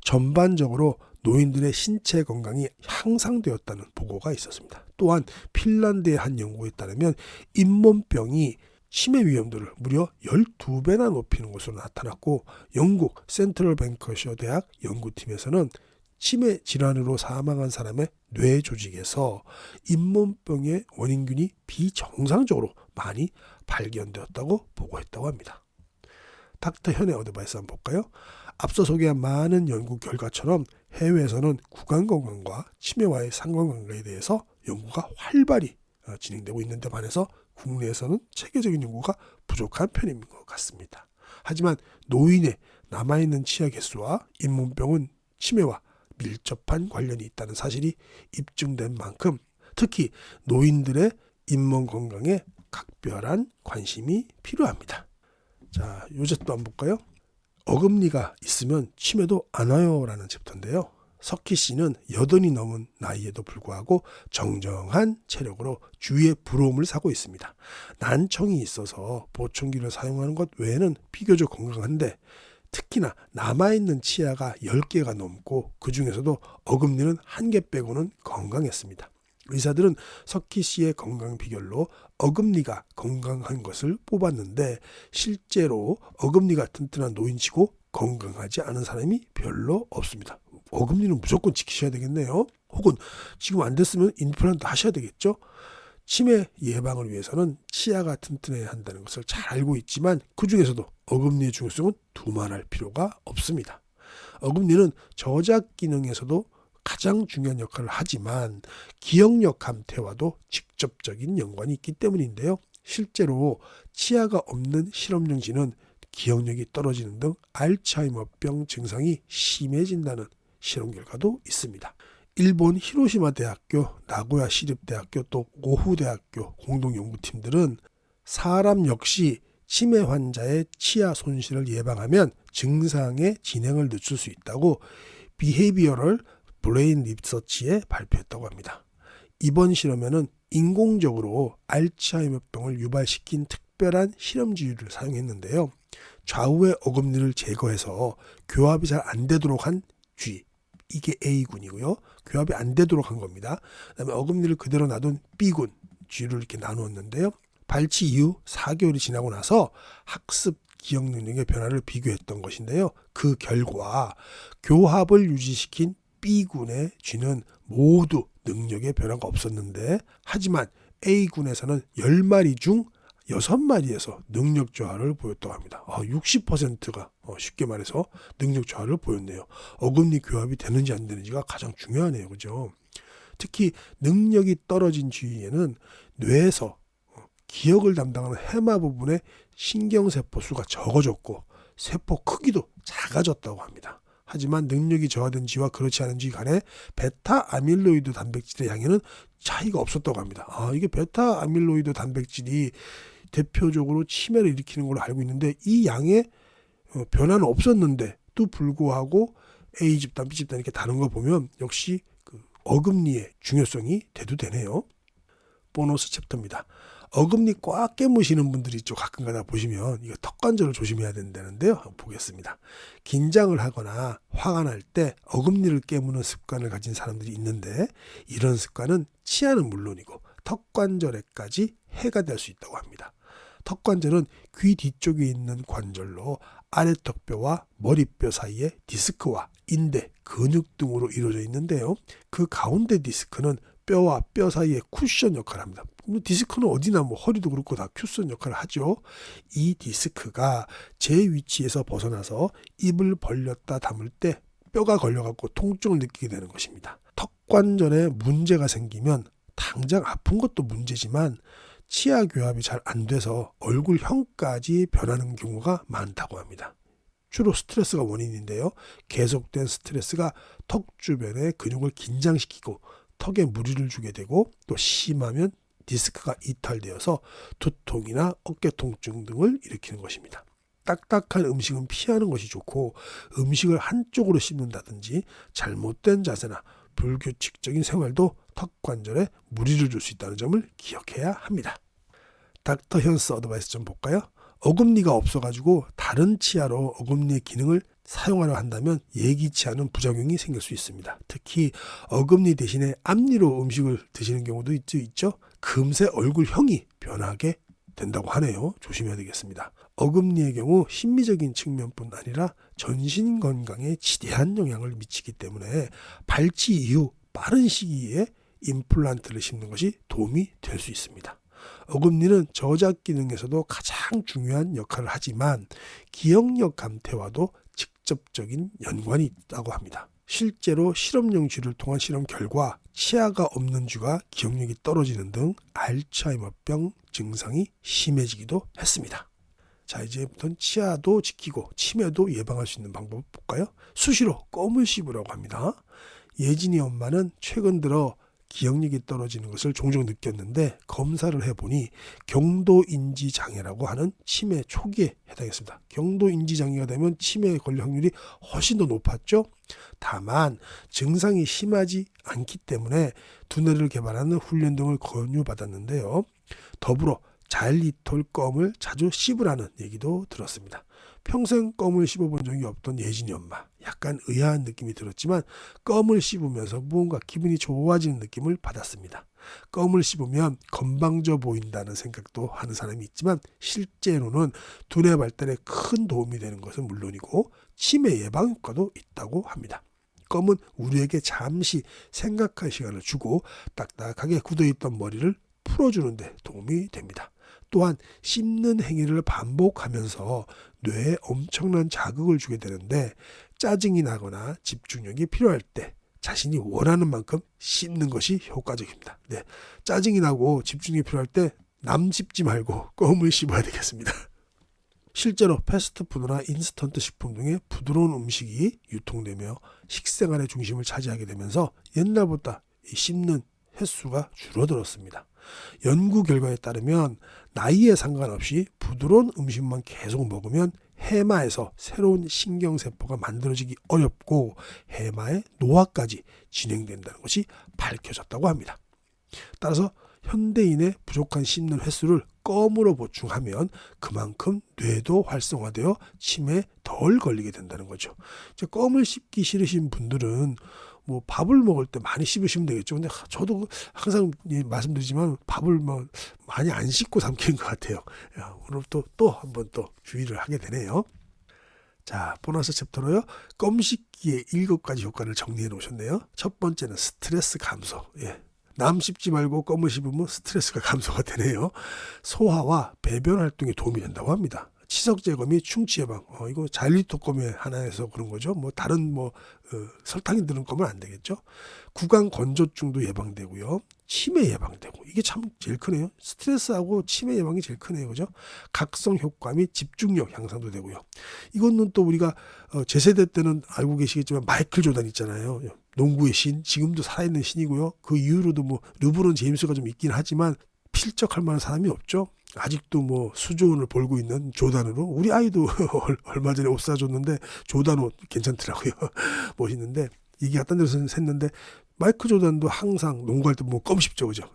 전반적으로 노인들의 신체 건강이 향상되었다는 보고가 있었습니다. 또한 핀란드의 한 연구에 따르면 잇몸병이 치매 위험도를 무려 12배나 높이는 것으로 나타났고 영국 센트럴 뱅커셔 대학 연구팀에서는 치매 질환으로 사망한 사람의 뇌 조직에서 잇몸병의 원인균이 비정상적으로 많이 발견되었다고 보고했다고 합니다. 닥터 현의 어드바이스 한번 볼까요? 앞서 소개한 많은 연구 결과처럼 해외에서는 구강 건강과 치매와의 상관관계에 대해서 연구가 활발히 진행되고 있는데 반해서 국내에서는 체계적인 연구가 부족한 편인 것 같습니다. 하지만 노인의 남아있는 치아 개수와 잇몸병은 치매와 밀접한 관련이 있다는 사실이 입증된 만큼 특히 노인들의 잇몸 건강에 각별한 관심이 필요합니다. 자, 요제또 한번 볼까요? 어금니가 있으면 치매도 안 와요 라는 챕터인데요. 석희 씨는 80이 넘은 나이에도 불구하고 정정한 체력으로 주위의 부러움을 사고 있습니다. 난청이 있어서 보청기를 사용하는 것 외에는 비교적 건강한데 특히나 남아있는 치아가 10개가 넘고 그 중에서도 어금니는 1개 빼고는 건강했습니다. 의사들은 석희 씨의 건강 비결로 어금니가 건강한 것을 뽑았는데 실제로 어금니가 튼튼한 노인치고 건강하지 않은 사람이 별로 없습니다. 어금니는 무조건 지키셔야 되겠네요. 혹은 지금 안 됐으면 임플란트 하셔야 되겠죠. 치매 예방을 위해서는 치아가 튼튼해야 한다는 것을 잘 알고 있지만 그 중에서도 어금니의 중요성은 두말할 필요가 없습니다. 어금니는 저작 기능에서도 가장 중요한 역할을 하지만 기억력 감퇴와도 직접적인 연관이 있기 때문인데요. 실제로 치아가 없는 실험용지는 기억력이 떨어지는 등 알츠하이머병 증상이 심해진다는 실험 결과도 있습니다. 일본 히로시마 대학교, 나고야 시립대학교 또 오후 대학교 공동 연구팀들은 사람 역시 치매 환자의 치아 손실을 예방하면 증상의 진행을 늦출 수 있다고 비헤이비어럴 브레인 리서치에 발표했다고 합니다. 이번 실험에는 인공적으로 알츠하이머병을 유발시킨 특별한 실험지를 사용했는데요. 좌우의 어금니를 제거해서 교합이 잘 안 되도록 한 G, 이게 A군이고요. 교합이 안 되도록 한 겁니다. 그다음에 어금니를 그대로 놔둔 B군, G를 이렇게 나누었는데요. 발치 이후 4개월이 지나고 나서 학습 기억 능력의 변화를 비교했던 것인데요. 그 결과 교합을 유지시킨 B군의 G는 모두 능력의 변화가 없었는데 하지만 A군에서는 10마리 중 6마리에서 능력 저하를 보였다고 합니다. 60%가 쉽게 말해서 능력 저하를 보였네요. 어금니 교합이 되는지 안 되는지가 가장 중요하네요. 그죠? 특히 능력이 떨어진 주위에는 뇌에서 기억을 담당하는 해마 부분의 신경세포 수가 적어졌고 세포 크기도 작아졌다고 합니다. 하지만 능력이 저하된 쥐와 그렇지 않은 쥐 간에 베타 아밀로이드 단백질의 양에는 차이가 없었다고 합니다. 이게 베타 아밀로이드 단백질이 대표적으로 치매를 일으키는 걸로 알고 있는데 이 양의 변화는 없었는데도 불구하고 A집단, B집단 이렇게 다른 거 보면 역시 그 어금니의 중요성이 대두되네요. 보너스 챕터입니다. 어금니 꽉 깨무시는 분들이 있죠. 가끔가다 보시면 이거 턱관절을 조심해야 된다는데요. 한번 보겠습니다. 긴장을 하거나 화가 날 때 어금니를 깨무는 습관을 가진 사람들이 있는데 이런 습관은 치아는 물론이고 턱관절에까지 해가 될 수 있다고 합니다. 턱관절은 귀 뒤쪽에 있는 관절로 아래턱뼈와 머리뼈 사이에 디스크와 인대, 근육 등으로 이루어져 있는데요. 그 가운데 디스크는 뼈와 뼈 사이에 쿠션 역할을 합니다. 디스크는 어디나 허리도 그렇고 다 쿠션 역할을 하죠. 이 디스크가 제 위치에서 벗어나서 입을 벌렸다 담을 때 뼈가 걸려갖고 통증을 느끼게 되는 것입니다. 턱관절에 문제가 생기면 당장 아픈 것도 문제지만 치아 교합이 잘 안 돼서 얼굴형까지 변하는 경우가 많다고 합니다. 주로 스트레스가 원인인데요. 계속된 스트레스가 턱 주변의 근육을 긴장시키고 턱에 무리를 주게 되고 또 심하면 디스크가 이탈되어서 두통이나 어깨 통증 등을 일으키는 것입니다. 딱딱한 음식은 피하는 것이 좋고 음식을 한쪽으로 씹는다든지 잘못된 자세나 불규칙적인 생활도 턱 관절에 무리를 줄 수 있다는 점을 기억해야 합니다. 닥터 현스 어드바이스 좀 볼까요? 어금니가 없어가지고 다른 치아로 어금니의 기능을 사용하려 한다면 예기치 않은 부작용이 생길 수 있습니다. 특히 어금니 대신에 앞니로 음식을 드시는 경우도 있죠. 금세 얼굴형이 변하게 된다고 하네요. 조심해야 되겠습니다. 어금니의 경우 심미적인 측면뿐 아니라 전신 건강에 지대한 영향을 미치기 때문에 발치 이후 빠른 시기에 임플란트를 심는 것이 도움이 될 수 있습니다. 어금니는 저작 기능에서도 가장 중요한 역할을 하지만 기억력 감퇴와도 직접적인 연관이 있다고 합니다. 실제로 실험용 쥐를 통한 실험 결과 치아가 없는 쥐가 기억력이 떨어지는 등 알츠하이머병 증상이 심해지기도 했습니다. 자, 이제부터는 치아도 지키고 치매도 예방할 수 있는 방법을 볼까요? 수시로 껌을 씹으라고 합니다. 예진이 엄마는 최근 들어 기억력이 떨어지는 것을 종종 느꼈는데 검사를 해보니 경도인지장애라고 하는 치매 초기에 해당했습니다. 경도인지장애가 되면 치매에 걸릴 확률이 훨씬 더 높았죠. 다만 증상이 심하지 않기 때문에 두뇌를 개발하는 훈련 등을 권유받았는데요. 더불어 자일리톨 껌을 자주 씹으라는 얘기도 들었습니다. 평생 껌을 씹어본 적이 없던 예진이 엄마. 약간 의아한 느낌이 들었지만 껌을 씹으면서 무언가 기분이 좋아지는 느낌을 받았습니다. 껌을 씹으면 건방져 보인다는 생각도 하는 사람이 있지만 실제로는 두뇌 발달에 큰 도움이 되는 것은 물론이고 치매 예방 효과도 있다고 합니다. 껌은 우리에게 잠시 생각할 시간을 주고 딱딱하게 굳어있던 머리를 풀어주는 데 도움이 됩니다. 또한 씹는 행위를 반복하면서 뇌에 엄청난 자극을 주게 되는데 짜증이 나거나 집중력이 필요할 때 자신이 원하는 만큼 씹는 것이 효과적입니다. 네, 짜증이 나고 집중력이 필요할 때 남 씹지 말고 껌을 씹어야 되겠습니다. 실제로 패스트푸드나 인스턴트 식품 등의 부드러운 음식이 유통되며 식생활의 중심을 차지하게 되면서 옛날보다 씹는 횟수가 줄어들었습니다. 연구 결과에 따르면 나이에 상관없이 부드러운 음식만 계속 먹으면 해마에서 새로운 신경세포가 만들어지기 어렵고 해마의 노화까지 진행된다는 것이 밝혀졌다고 합니다. 따라서 현대인의 부족한 씹는 횟수를 껌으로 보충하면 그만큼 뇌도 활성화되어 치매에 덜 걸리게 된다는 거죠. 이제 껌을 씹기 싫으신 분들은 뭐 밥을 먹을 때 많이 씹으시면 되겠죠. 근데 저도 항상 말씀드리지만 밥을 뭐 많이 안 씹고 삼키는 것 같아요. 오늘 또 한번 또 주의를 하게 되네요. 자, 보너스 챕터로요. 껌 씹기의 7가지 효과를 정리해 놓으셨네요. 첫 번째는 스트레스 감소. 남 씹지 말고 껌을 씹으면 스트레스가 감소가 되네요. 소화와 배변 활동에 도움이 된다고 합니다. 치석 제거 및 충치 예방. 이거 자일리톨 껌의 하나에서 그런 거죠. 뭐 다른 설탕이 들은 껌은 안 되겠죠. 구강 건조증도 예방되고요. 치매 예방되고. 이게 참 제일 크네요. 스트레스하고 치매 예방이 제일 크네요. 그죠? 각성 효과 및 집중력 향상도 되고요. 이거는 또 우리가 제 세대 때는 알고 계시겠지만 마이클 조던 있잖아요. 농구의 신, 지금도 살아있는 신이고요. 그 이후로도 뭐 르브론 제임스가 좀 있긴 하지만 필적할 만한 사람이 없죠. 아직도 뭐 수조원을 벌고 있는 조단으로 우리 아이도 얼마 전에 옷 사줬는데 조단 옷 괜찮더라고요. 멋있는데 이게 어떤 데서 샜는데 마이클 조단도 항상 농구할 때 뭐 껌 씹죠, 그죠?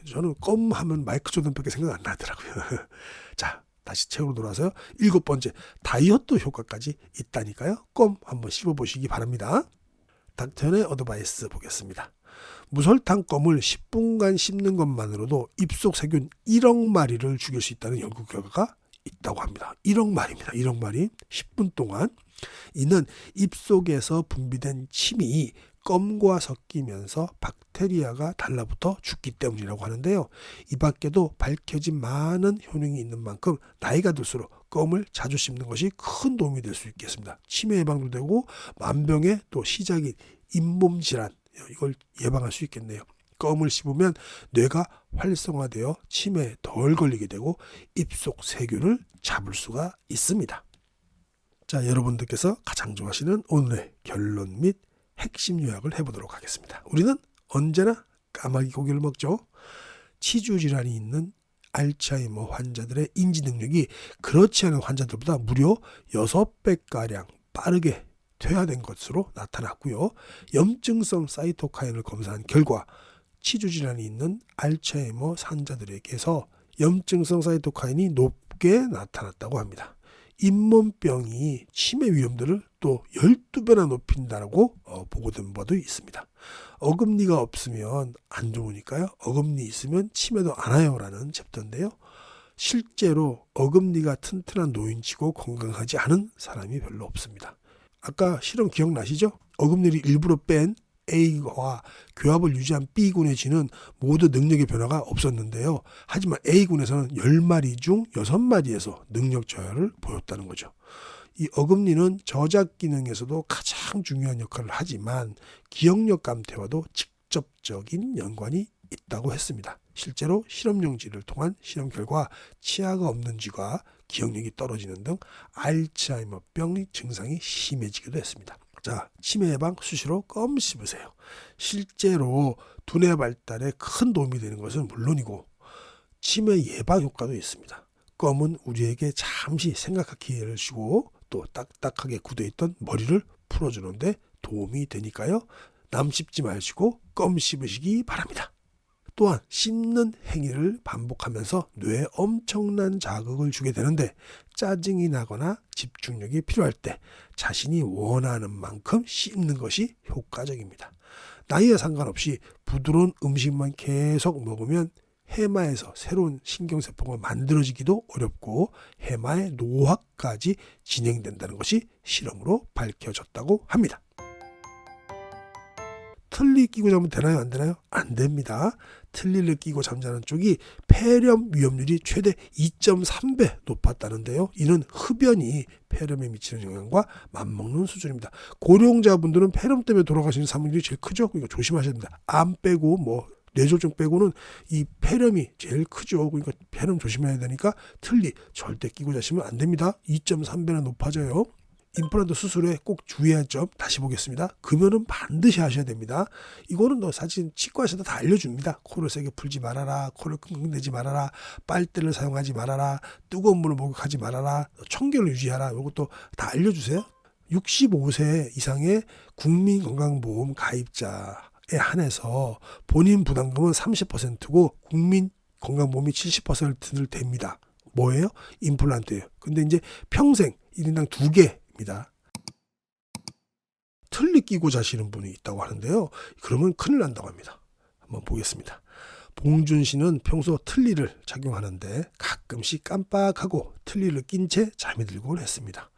저는 껌 하면 마이클 조단밖에 생각 안 나더라고요. 자, 다시 책으로 돌아서요. 7번째, 다이어트 효과까지 있다니까요. 껌 한번 씹어보시기 바랍니다. 닥터현의 어드바이스 보겠습니다. 무설탕 껌을 10분간 씹는 것만으로도 입속 세균 1억 마리를 죽일 수 있다는 연구 결과가 있다고 합니다. 1억 마리입니다. 1억 마리 10분 동안. 이는 입속에서 분비된 침이 껌과 섞이면서 박테리아가 달라붙어 죽기 때문이라고 하는데요. 이 밖에도 밝혀진 많은 효능이 있는 만큼 나이가 들수록 껌을 자주 씹는 것이 큰 도움이 될 수 있겠습니다. 치매 예방도 되고 만병의 또 시작인 잇몸 질환, 이걸 예방할 수 있겠네요. 껌을 씹으면 뇌가 활성화되어 치매에 덜 걸리게 되고 입속 세균을 잡을 수가 있습니다. 자, 여러분들께서 가장 좋아하시는 오늘의 결론 및 핵심 요약을 해보도록 하겠습니다. 우리는 언제나 까마귀 고기를 먹죠. 치주 질환이 있는 알츠하이머 환자들의 인지 능력이 그렇지 않은 환자들보다 무려 6배가량 빠르게 퇴화된 것으로 나타났고요. 염증성 사이토카인을 검사한 결과 치주질환이 있는 알츠하이머 환자들에게서 염증성 사이토카인이 높게 나타났다고 합니다. 잇몸병이 치매 위험도를 또 12배나 높인다고 보고된 바도 있습니다. 어금니가 없으면 안 좋으니까요. 어금니 있으면 치매도 안 와요라는 챕터인데요. 실제로 어금니가 튼튼한 노인치고 건강하지 않은 사람이 별로 없습니다. 아까 실험 기억나시죠? 어금니를 일부러 뺀 A와 교합을 유지한 B군의 쥐는 모두 능력의 변화가 없었는데요. 하지만 A군에서는 10마리 중 6마리에서 능력 저하를 보였다는 거죠. 이 어금니는 저작 기능에서도 가장 중요한 역할을 하지만 기억력 감퇴와도 직접적인 연관이 있다고 했습니다. 실제로 실험용 쥐를 통한 실험 결과 치아가 없는 쥐가 기억력이 떨어지는 등 알츠하이머병 증상이 심해지기도 했습니다. 자, 치매 예방 수시로 껌 씹으세요. 실제로 두뇌 발달에 큰 도움이 되는 것은 물론이고 치매 예방 효과도 있습니다. 껌은 우리에게 잠시 생각할 기회를 주고 또 딱딱하게 굳어있던 머리를 풀어주는데 도움이 되니까요. 남 씹지 마시고 껌 씹으시기 바랍니다. 또한 씹는 행위를 반복하면서 뇌에 엄청난 자극을 주게 되는데 짜증이 나거나 집중력이 필요할 때 자신이 원하는 만큼 씹는 것이 효과적입니다. 나이에 상관없이 부드러운 음식만 계속 먹으면 해마에서 새로운 신경세포가 만들어지기도 어렵고 해마의 노화까지 진행된다는 것이 실험으로 밝혀졌다고 합니다. 틀니 끼고 자면 되나요? 안 되나요? 안 됩니다. 틀니를 끼고 잠자는 쪽이 폐렴 위험률이 최대 2.3배 높았다는데요. 이는 흡연이 폐렴에 미치는 영향과 맞먹는 수준입니다. 고령자분들은 폐렴 때문에 돌아가시는 사망률이 제일 크죠. 그러니까 조심하셔야 됩니다. 암 빼고 뇌졸중 빼고는 이 폐렴이 제일 크죠. 그러니까 폐렴 조심해야 되니까 틀니 절대 끼고 자시면 안 됩니다. 2.3배나 높아져요. 임플란트 수술에 꼭 주의할 점 다시 보겠습니다. 금연은 반드시 하셔야 됩니다. 이거는 사실 치과에서도 다 알려줍니다. 코를 세게 풀지 말아라. 코를 끙끙 대지 말아라. 빨대를 사용하지 말아라. 뜨거운 물을 목욕하지 말아라. 청결을 유지하라. 이것도 다 알려주세요. 65세 이상의 국민건강보험 가입자에 한해서 본인 부담금은 30%고 국민건강보험이 70%를 댑니다. 뭐예요? 임플란트예요. 근데 이제 평생 1인당 2개 입니다. 틀니 끼고 자시는 분이 있다고 하는데요. 그러면 큰일 난다고 합니다. 한번 보겠습니다. 봉준 씨는 평소 틀니를 착용하는데 가끔씩 깜빡하고 틀니를 낀 채 잠이 들곤 했습니다.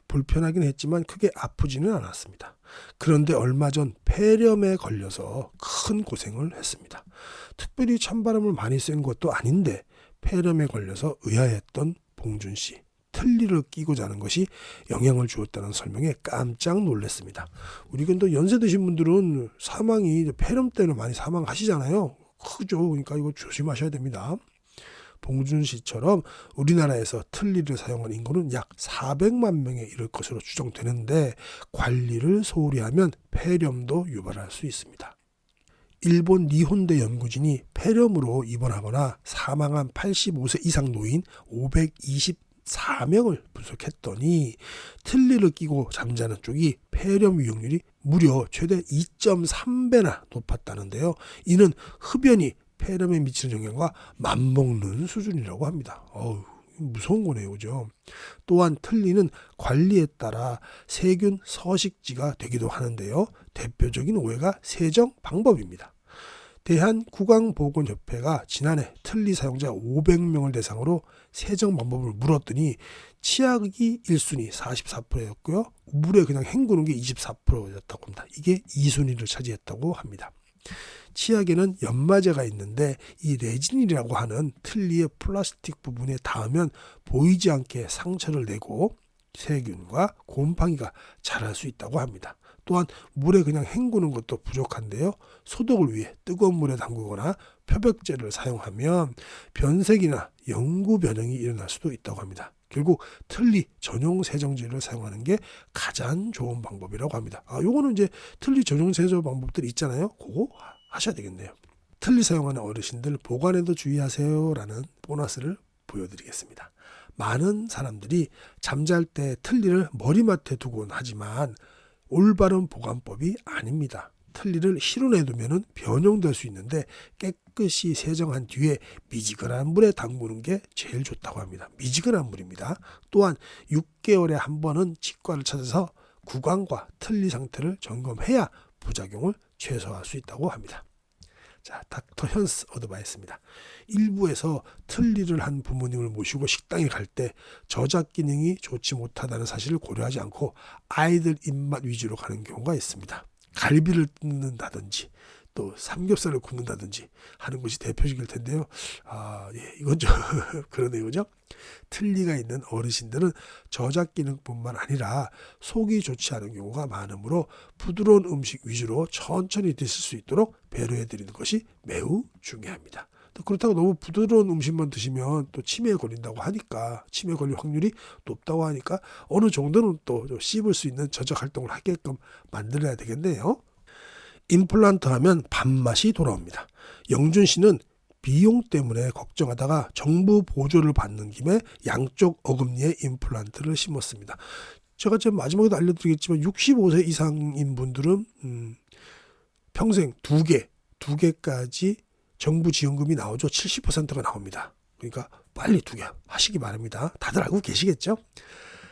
불편하긴 했지만 크게 아프지는 않았습니다. 그런데 얼마 전 폐렴에 걸려서 큰 고생을 했습니다. 특별히 찬바람을 많이 쐰 것도 아닌데 폐렴에 걸려서 의아했던 봉준 씨. 틀니를 끼고 자는 것이 영향을 주었다는 설명에 깜짝 놀랐습니다. 우리 근데 연세 드신 분들은 사망이 폐렴 때문에 많이 사망하시잖아요. 크죠. 그러니까 이거 조심하셔야 됩니다. 봉준 씨처럼 우리나라에서 틀니를 사용하는 인구는 약 400만 명에 이를 것으로 추정되는데 관리를 소홀히 하면 폐렴도 유발할 수 있습니다. 일본 니혼대 연구진이 폐렴으로 입원하거나 사망한 85세 이상 노인 524명을 분석했더니 틀니를 끼고 잠자는 쪽이 폐렴 위험률이 무려 최대 2.3배나 높았다는데요. 이는 흡연이 폐렴에 미치는 영향과 맞먹는 수준이라고 합니다. 무서운 거네요. 그죠? 또한 틀니는 관리에 따라 세균 서식지가 되기도 하는데요. 대표적인 오해가 세정 방법입니다. 대한구강보건협회가 지난해 틀니 사용자 500명을 대상으로 세정 방법을 물었더니 치약이 1순위 44%였고요. 물에 그냥 헹구는 게 24%였다고 합니다. 이게 2순위를 차지했다고 합니다. 치약에는 연마제가 있는데 이 레진이라고 하는 틀니의 플라스틱 부분에 닿으면 보이지 않게 상처를 내고 세균과 곰팡이가 자랄 수 있다고 합니다. 또한 물에 그냥 헹구는 것도 부족한데요. 소독을 위해 뜨거운 물에 담그거나 표백제를 사용하면 변색이나 영구 변형이 일어날 수도 있다고 합니다. 결국 틀니 전용 세정제를 사용하는 게 가장 좋은 방법이라고 합니다. 요거는 이제 틀니 전용 세정 방법들이 있잖아요. 그거 하셔야 되겠네요. 틀니 사용하는 어르신들 보관에도 주의하세요 라는 보너스를 보여드리겠습니다. 많은 사람들이 잠잘 때 틀니를 머리맡에 두곤 하지만 올바른 보관법이 아닙니다. 틀니를 실온에 두면 변형될 수 있는데 깨끗이 세정한 뒤에 미지근한 물에 담그는 게 제일 좋다고 합니다. 미지근한 물입니다. 또한 6개월에 한 번은 치과를 찾아서 구강과 틀니 상태를 점검해야 부작용을 최소화할 수 있다고 합니다. 자, 닥터 현스 어드바이스입니다. 일부에서 틀니를 한 부모님을 모시고 식당에 갈 때 저작 기능이 좋지 못하다는 사실을 고려하지 않고 아이들 입맛 위주로 가는 경우가 있습니다. 갈비를 뜯는다든지 또 삼겹살을 굽는다든지 하는 것이 대표적일 텐데요. 이건 좀 그러네요, 그죠? 틀니가 있는 어르신들은 저작 기능뿐만 아니라 속이 좋지 않은 경우가 많으므로 부드러운 음식 위주로 천천히 드실 수 있도록 배려해 드리는 것이 매우 중요합니다. 그렇다고 너무 부드러운 음식만 드시면 또 치매에 걸린다고 하니까, 치매 걸릴 확률이 높다고 하니까 어느 정도는 또 씹을 수 있는 저작 활동을 하게끔 만들어야 되겠네요. 임플란트 하면 밥맛이 돌아옵니다. 영준 씨는 비용 때문에 걱정하다가 정부 보조를 받는 김에 양쪽 어금니에 임플란트를 심었습니다. 제가 지금 마지막에도 알려드리겠지만 65세 이상인 분들은 평생 두 개까지 정부 지원금이 나오죠. 70%가 나옵니다. 그러니까 빨리 2개 하시기 바랍니다. 다들 알고 계시겠죠?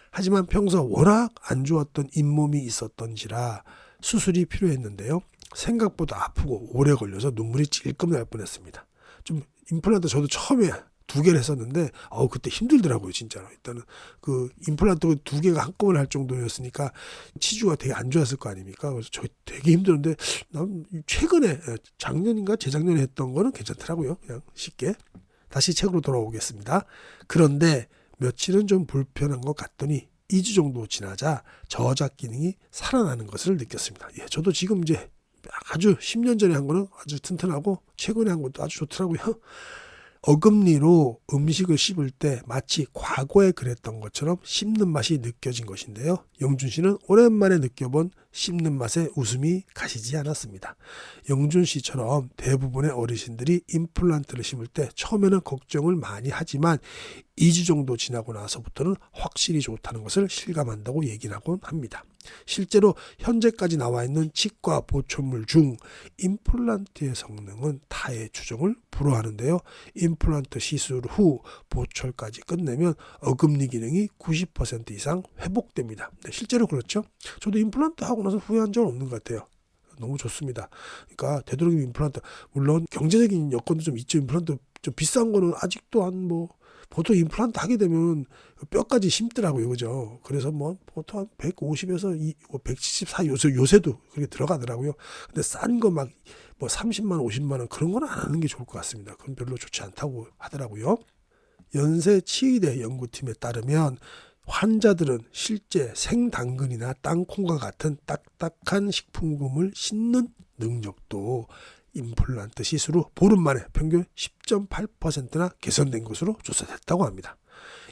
하지만 평소 워낙 안 좋았던 잇몸이 있었던지라 수술이 필요했는데요. 생각보다 아프고 오래 걸려서 눈물이 찔끔 날 뻔했습니다. 좀 임플란트 저도 처음에 2개를 했었는데 그때 힘들더라고요, 진짜로. 일단은 그 임플란트 2개가 한꺼번에 할 정도였으니까 치주가 되게 안 좋았을 거 아닙니까? 그래서 저 되게 힘들었는데 난 최근에 작년인가 재작년에 했던 거는 괜찮더라고요. 그냥 쉽게. 다시 책으로 돌아오겠습니다. 그런데 며칠은 좀 불편한 것 같더니 2주 정도 지나자 저작 기능이 살아나는 것을 느꼈습니다. 저도 지금 이제 아주 10년 전에 한 거는 아주 튼튼하고 최근에 한 것도 아주 좋더라고요. 어금니로 음식을 씹을 때 마치 과거에 그랬던 것처럼 씹는 맛이 느껴진 것인데요. 영준 씨는 오랜만에 느껴본 씹는 맛에 웃음이 가시지 않았습니다. 영준 씨처럼 대부분의 어르신들이 임플란트를 심을 때 처음에는 걱정을 많이 하지만 2주 정도 지나고 나서부터는 확실히 좋다는 것을 실감한다고 얘기를 하곤 합니다. 실제로 현재까지 나와 있는 치과 보초물 중 임플란트의 성능은 타의 추정을 불허하는데요. 임플란트 시술 후 보철까지 끝내면 어금니 기능이 90% 이상 회복됩니다. 실제로 그렇죠. 저도 임플란트 하고 나서 후회한 적은 없는 것 같아요. 너무 좋습니다. 그러니까 되도록이면 임플란트, 물론 경제적인 여건도 좀 있죠. 임플란트 좀 비싼 거는 아직도 보통 임플란트 하게 되면 뼈까지 심더라고요. 그죠? 그래서 보통 한 150에서 174 요새도 그렇게 들어가더라고요. 근데 싼 거 30만 원, 50만 원 그런 건 안 하는 게 좋을 것 같습니다. 그건 별로 좋지 않다고 하더라고요. 연세치의대 연구팀에 따르면 환자들은 실제 생당근이나 땅콩과 같은 딱딱한 식품금을 씹는 능력도 임플란트 시술 후 보름 만에 평균 10.8%나 개선된 것으로 조사됐다고 합니다.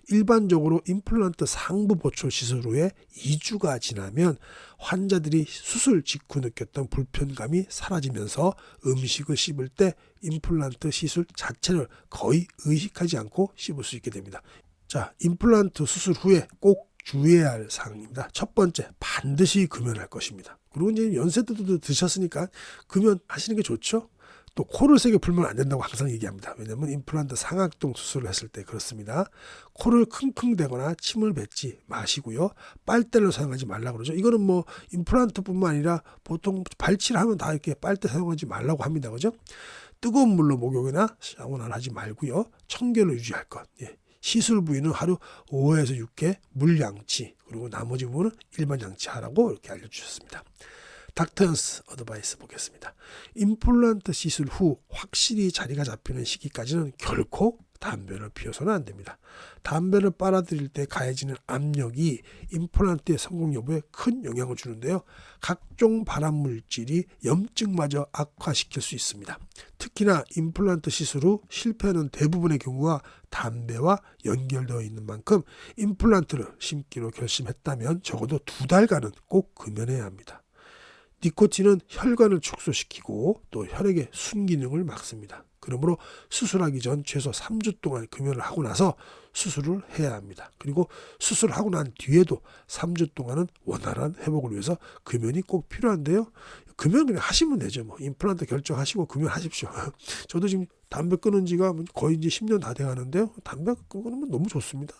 일반적으로 임플란트 상부 보철 시술 후에 2주가 지나면 환자들이 수술 직후 느꼈던 불편감이 사라지면서 음식을 씹을 때 임플란트 시술 자체를 거의 의식하지 않고 씹을 수 있게 됩니다. 자, 임플란트 수술 후에 꼭 주의해야 할 사항입니다. 첫 번째, 반드시 금연할 것입니다. 그리고 이제 연세 때도 드셨으니까 금연하시는 게 좋죠. 또 코를 세게 풀면 안 된다고 항상 얘기합니다. 왜냐하면 임플란트 상악동 수술을 했을 때 그렇습니다. 코를 킁킁 대거나 침을 뱉지 마시고요. 빨대를 사용하지 말라고 그러죠. 이거는 임플란트뿐만 아니라 보통 발치를 하면 다 이렇게 빨대 사용하지 말라고 합니다. 그죠? 뜨거운 물로 목욕이나 샤워는 하지 말고요. 청결을 유지할 것. 시술 부위는 하루 5회에서 6회 물 양치, 그리고 나머지 부분은 일반 양치하라고 이렇게 알려주셨습니다. 닥터 현스 어드바이스 보겠습니다. 임플란트 시술 후 확실히 자리가 잡히는 시기까지는 결코 담배를 피워서는 안 됩니다. 담배를 빨아들일 때 가해지는 압력이 임플란트의 성공 여부에 큰 영향을 주는데요. 각종 발암 물질이 염증마저 악화시킬 수 있습니다. 특히나 임플란트 시술 후 실패하는 대부분의 경우가 담배와 연결되어 있는 만큼 임플란트를 심기로 결심했다면 적어도 2달간은 꼭 금연해야 합니다. 니코틴은 혈관을 축소시키고 또 혈액의 순기능을 막습니다. 그러므로 수술하기 전 최소 3주 동안 금연을 하고 나서 수술을 해야 합니다. 그리고 수술을 하고 난 뒤에도 3주 동안은 원활한 회복을 위해서 금연이 꼭 필요한데요. 금연 그냥 하시면 되죠. 뭐 임플란트 결정하시고 금연하십시오. 저도 지금 담배 끊은 지가 거의 이제 10년 다 돼가는데요. 담배 끊으면 너무 좋습니다.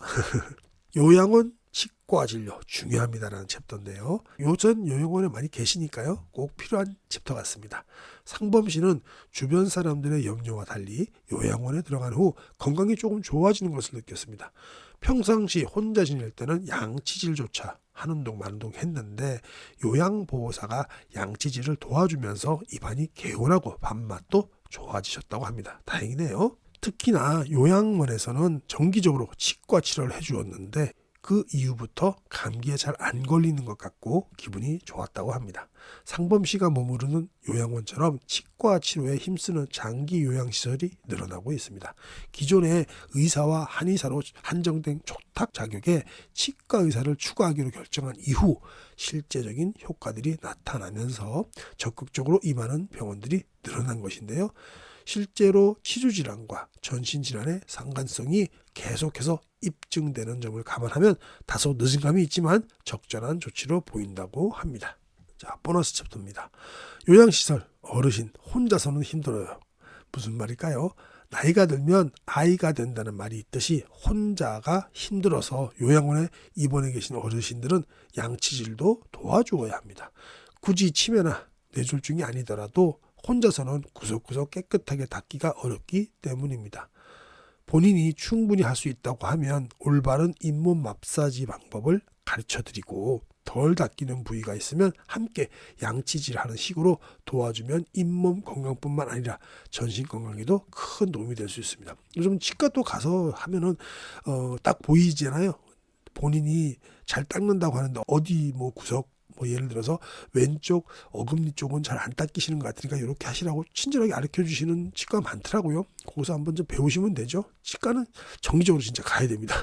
요양원 치과 진료 중요합니다라는 챕터인데요. 요전 요양원에 많이 계시니까요. 꼭 필요한 챕터 같습니다. 상범 씨는 주변 사람들의 염려와 달리 요양원에 들어간 후 건강이 조금 좋아지는 것을 느꼈습니다. 평상시 혼자 지낼 때는 양치질조차 하는 동 마는 동 했는데 요양보호사가 양치질을 도와주면서 입안이 개운하고 밥맛도 좋아지셨다고 합니다. 다행이네요. 특히나 요양원에서는 정기적으로 치과 치료를 해주었는데 그 이후부터 감기에 잘 안 걸리는 것 같고 기분이 좋았다고 합니다. 상범 씨가 머무르는 요양원처럼 치과 치료에 힘쓰는 장기 요양시설이 늘어나고 있습니다. 기존에 의사와 한의사로 한정된 초탁 자격에 치과 의사를 추가하기로 결정한 이후 실제적인 효과들이 나타나면서 적극적으로 임하는 병원들이 늘어난 것인데요. 실제로 치주질환과 전신질환의 상관성이 계속해서 입증되는 점을 감안하면 다소 늦은 감이 있지만 적절한 조치로 보인다고 합니다. 자, 보너스 챕터입니다. 요양시설, 어르신 혼자서는 힘들어요. 무슨 말일까요? 나이가 들면 아이가 된다는 말이 있듯이 혼자가 힘들어서 요양원에 입원해 계신 어르신들은 양치질도 도와주어야 합니다. 굳이 치매나 뇌졸중이 아니더라도 혼자서는 구석구석 깨끗하게 닦기가 어렵기 때문입니다. 본인이 충분히 할 수 있다고 하면 올바른 잇몸 마사지 방법을 가르쳐드리고 덜 닦이는 부위가 있으면 함께 양치질하는 식으로 도와주면 잇몸 건강뿐만 아니라 전신 건강에도 큰 도움이 될 수 있습니다. 요즘 치과 또 가서 하면은 딱 보이잖아요. 본인이 잘 닦는다고 하는데 어디 뭐 구석 뭐 예를 들어서 왼쪽 어금니 쪽은 잘 안 닦이시는 것 같으니까 이렇게 하시라고 친절하게 가르쳐 주시는 치과가 많더라고요. 거기서 한번 좀 배우시면 되죠. 치과는 정기적으로 진짜 가야 됩니다.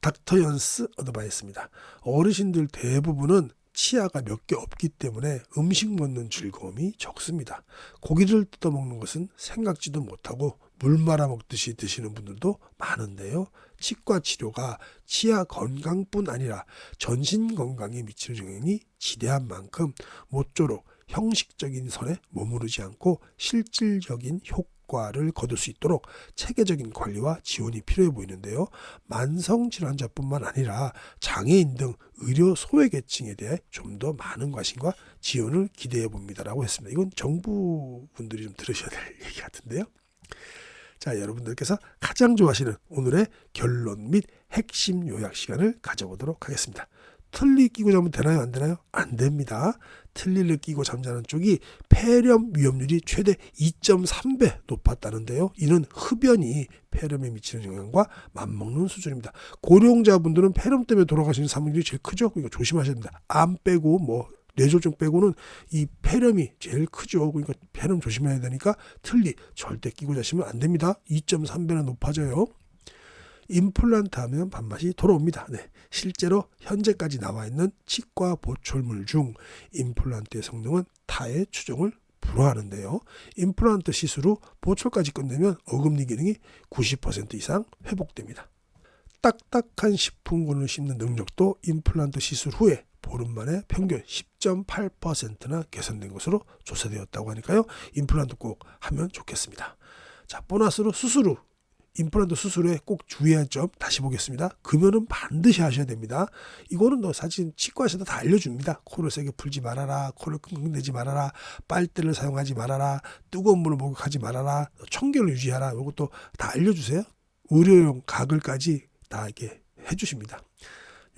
닥터 연스 어드바이스입니다. 어르신들 대부분은 치아가 몇 개 없기 때문에 음식 먹는 즐거움이 적습니다. 고기를 뜯어먹는 것은 생각지도 못하고 물 말아 먹듯이 드시는 분들도 많은데요. 치과 치료가 치아 건강뿐 아니라 전신 건강에 미치는 영향이 지대한 만큼 모쪼록 형식적인 선에 머무르지 않고 실질적인 효과를 거둘 수 있도록 체계적인 관리와 지원이 필요해 보이는데요. 만성질환자뿐만 아니라 장애인 등 의료 소외계층에 대해 좀 더 많은 관심과 지원을 기대해 봅니다라고 했습니다. 이건 정부 분들이 좀 들으셔야 될 얘기 같은데요. 자, 여러분들께서 가장 좋아하시는 오늘의 결론 및 핵심 요약 시간을 가져보도록 하겠습니다. 틀니 끼고 자면 되나요? 안 되나요? 안 됩니다. 틀니를 끼고 잠자는 쪽이 폐렴 위험률이 최대 2.3배 높았다는데요. 이는 흡연이 폐렴에 미치는 영향과 맞먹는 수준입니다. 고령자분들은 폐렴 때문에 돌아가시는 사망률이 제일 크죠. 그러니까 조심하셔야 됩니다. 암 빼고 뭐 뇌졸중 빼고는 이 폐렴이 제일 크죠. 그러니까 폐렴 조심해야 되니까 틀니 절대 끼고 자시면 안 됩니다. 2.3배나 높아져요. 임플란트 하면 밥맛이 돌아옵니다. 네, 실제로 현재까지 나와 있는 치과 보철물 중 임플란트의 성능은 타의 추종을 불허하는데요. 임플란트 시술 후 보철까지 끝내면 어금니 기능이 90% 이상 회복됩니다. 딱딱한 식품군을 씹는 능력도 임플란트 시술 후에 보름 만에 평균 10.8%나 개선된 것으로 조사되었다고 하니까요. 임플란트 꼭 하면 좋겠습니다. 자, 보너스로 수술 후 임플란트 수술에 꼭 주의할 점 다시 보겠습니다. 금연은 반드시 하셔야 됩니다. 이거는 사실 치과에서도 다 알려줍니다. 코를 세게 풀지 말아라, 코를 끙끙 대지 말아라, 빨대를 사용하지 말아라, 뜨거운 물을 목욕하지 말아라, 청결을 유지하라. 이것도 다 알려주세요. 의료용 가글까지 다 이렇게 해주십니다.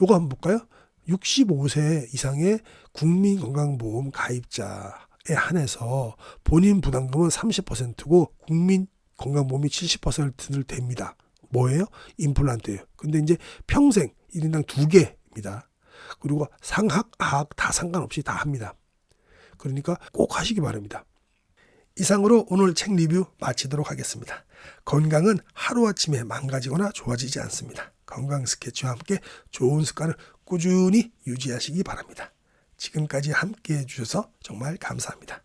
요거 한번 볼까요? 65세 이상의 국민건강보험 가입자에 한해서 본인 부담금은 30%고 국민 건강보험이 70%를 댑니다. 뭐예요? 임플란트예요. 근데 이제 평생 1인당 2개입니다. 그리고 상학, 하학 다 상관없이 다 합니다. 그러니까 꼭 하시기 바랍니다. 이상으로 오늘 책 리뷰 마치도록 하겠습니다. 건강은 하루아침에 망가지거나 좋아지지 않습니다. 건강 스케치와 함께 좋은 습관을 꾸준히 유지하시기 바랍니다. 지금까지 함께 해주셔서 정말 감사합니다.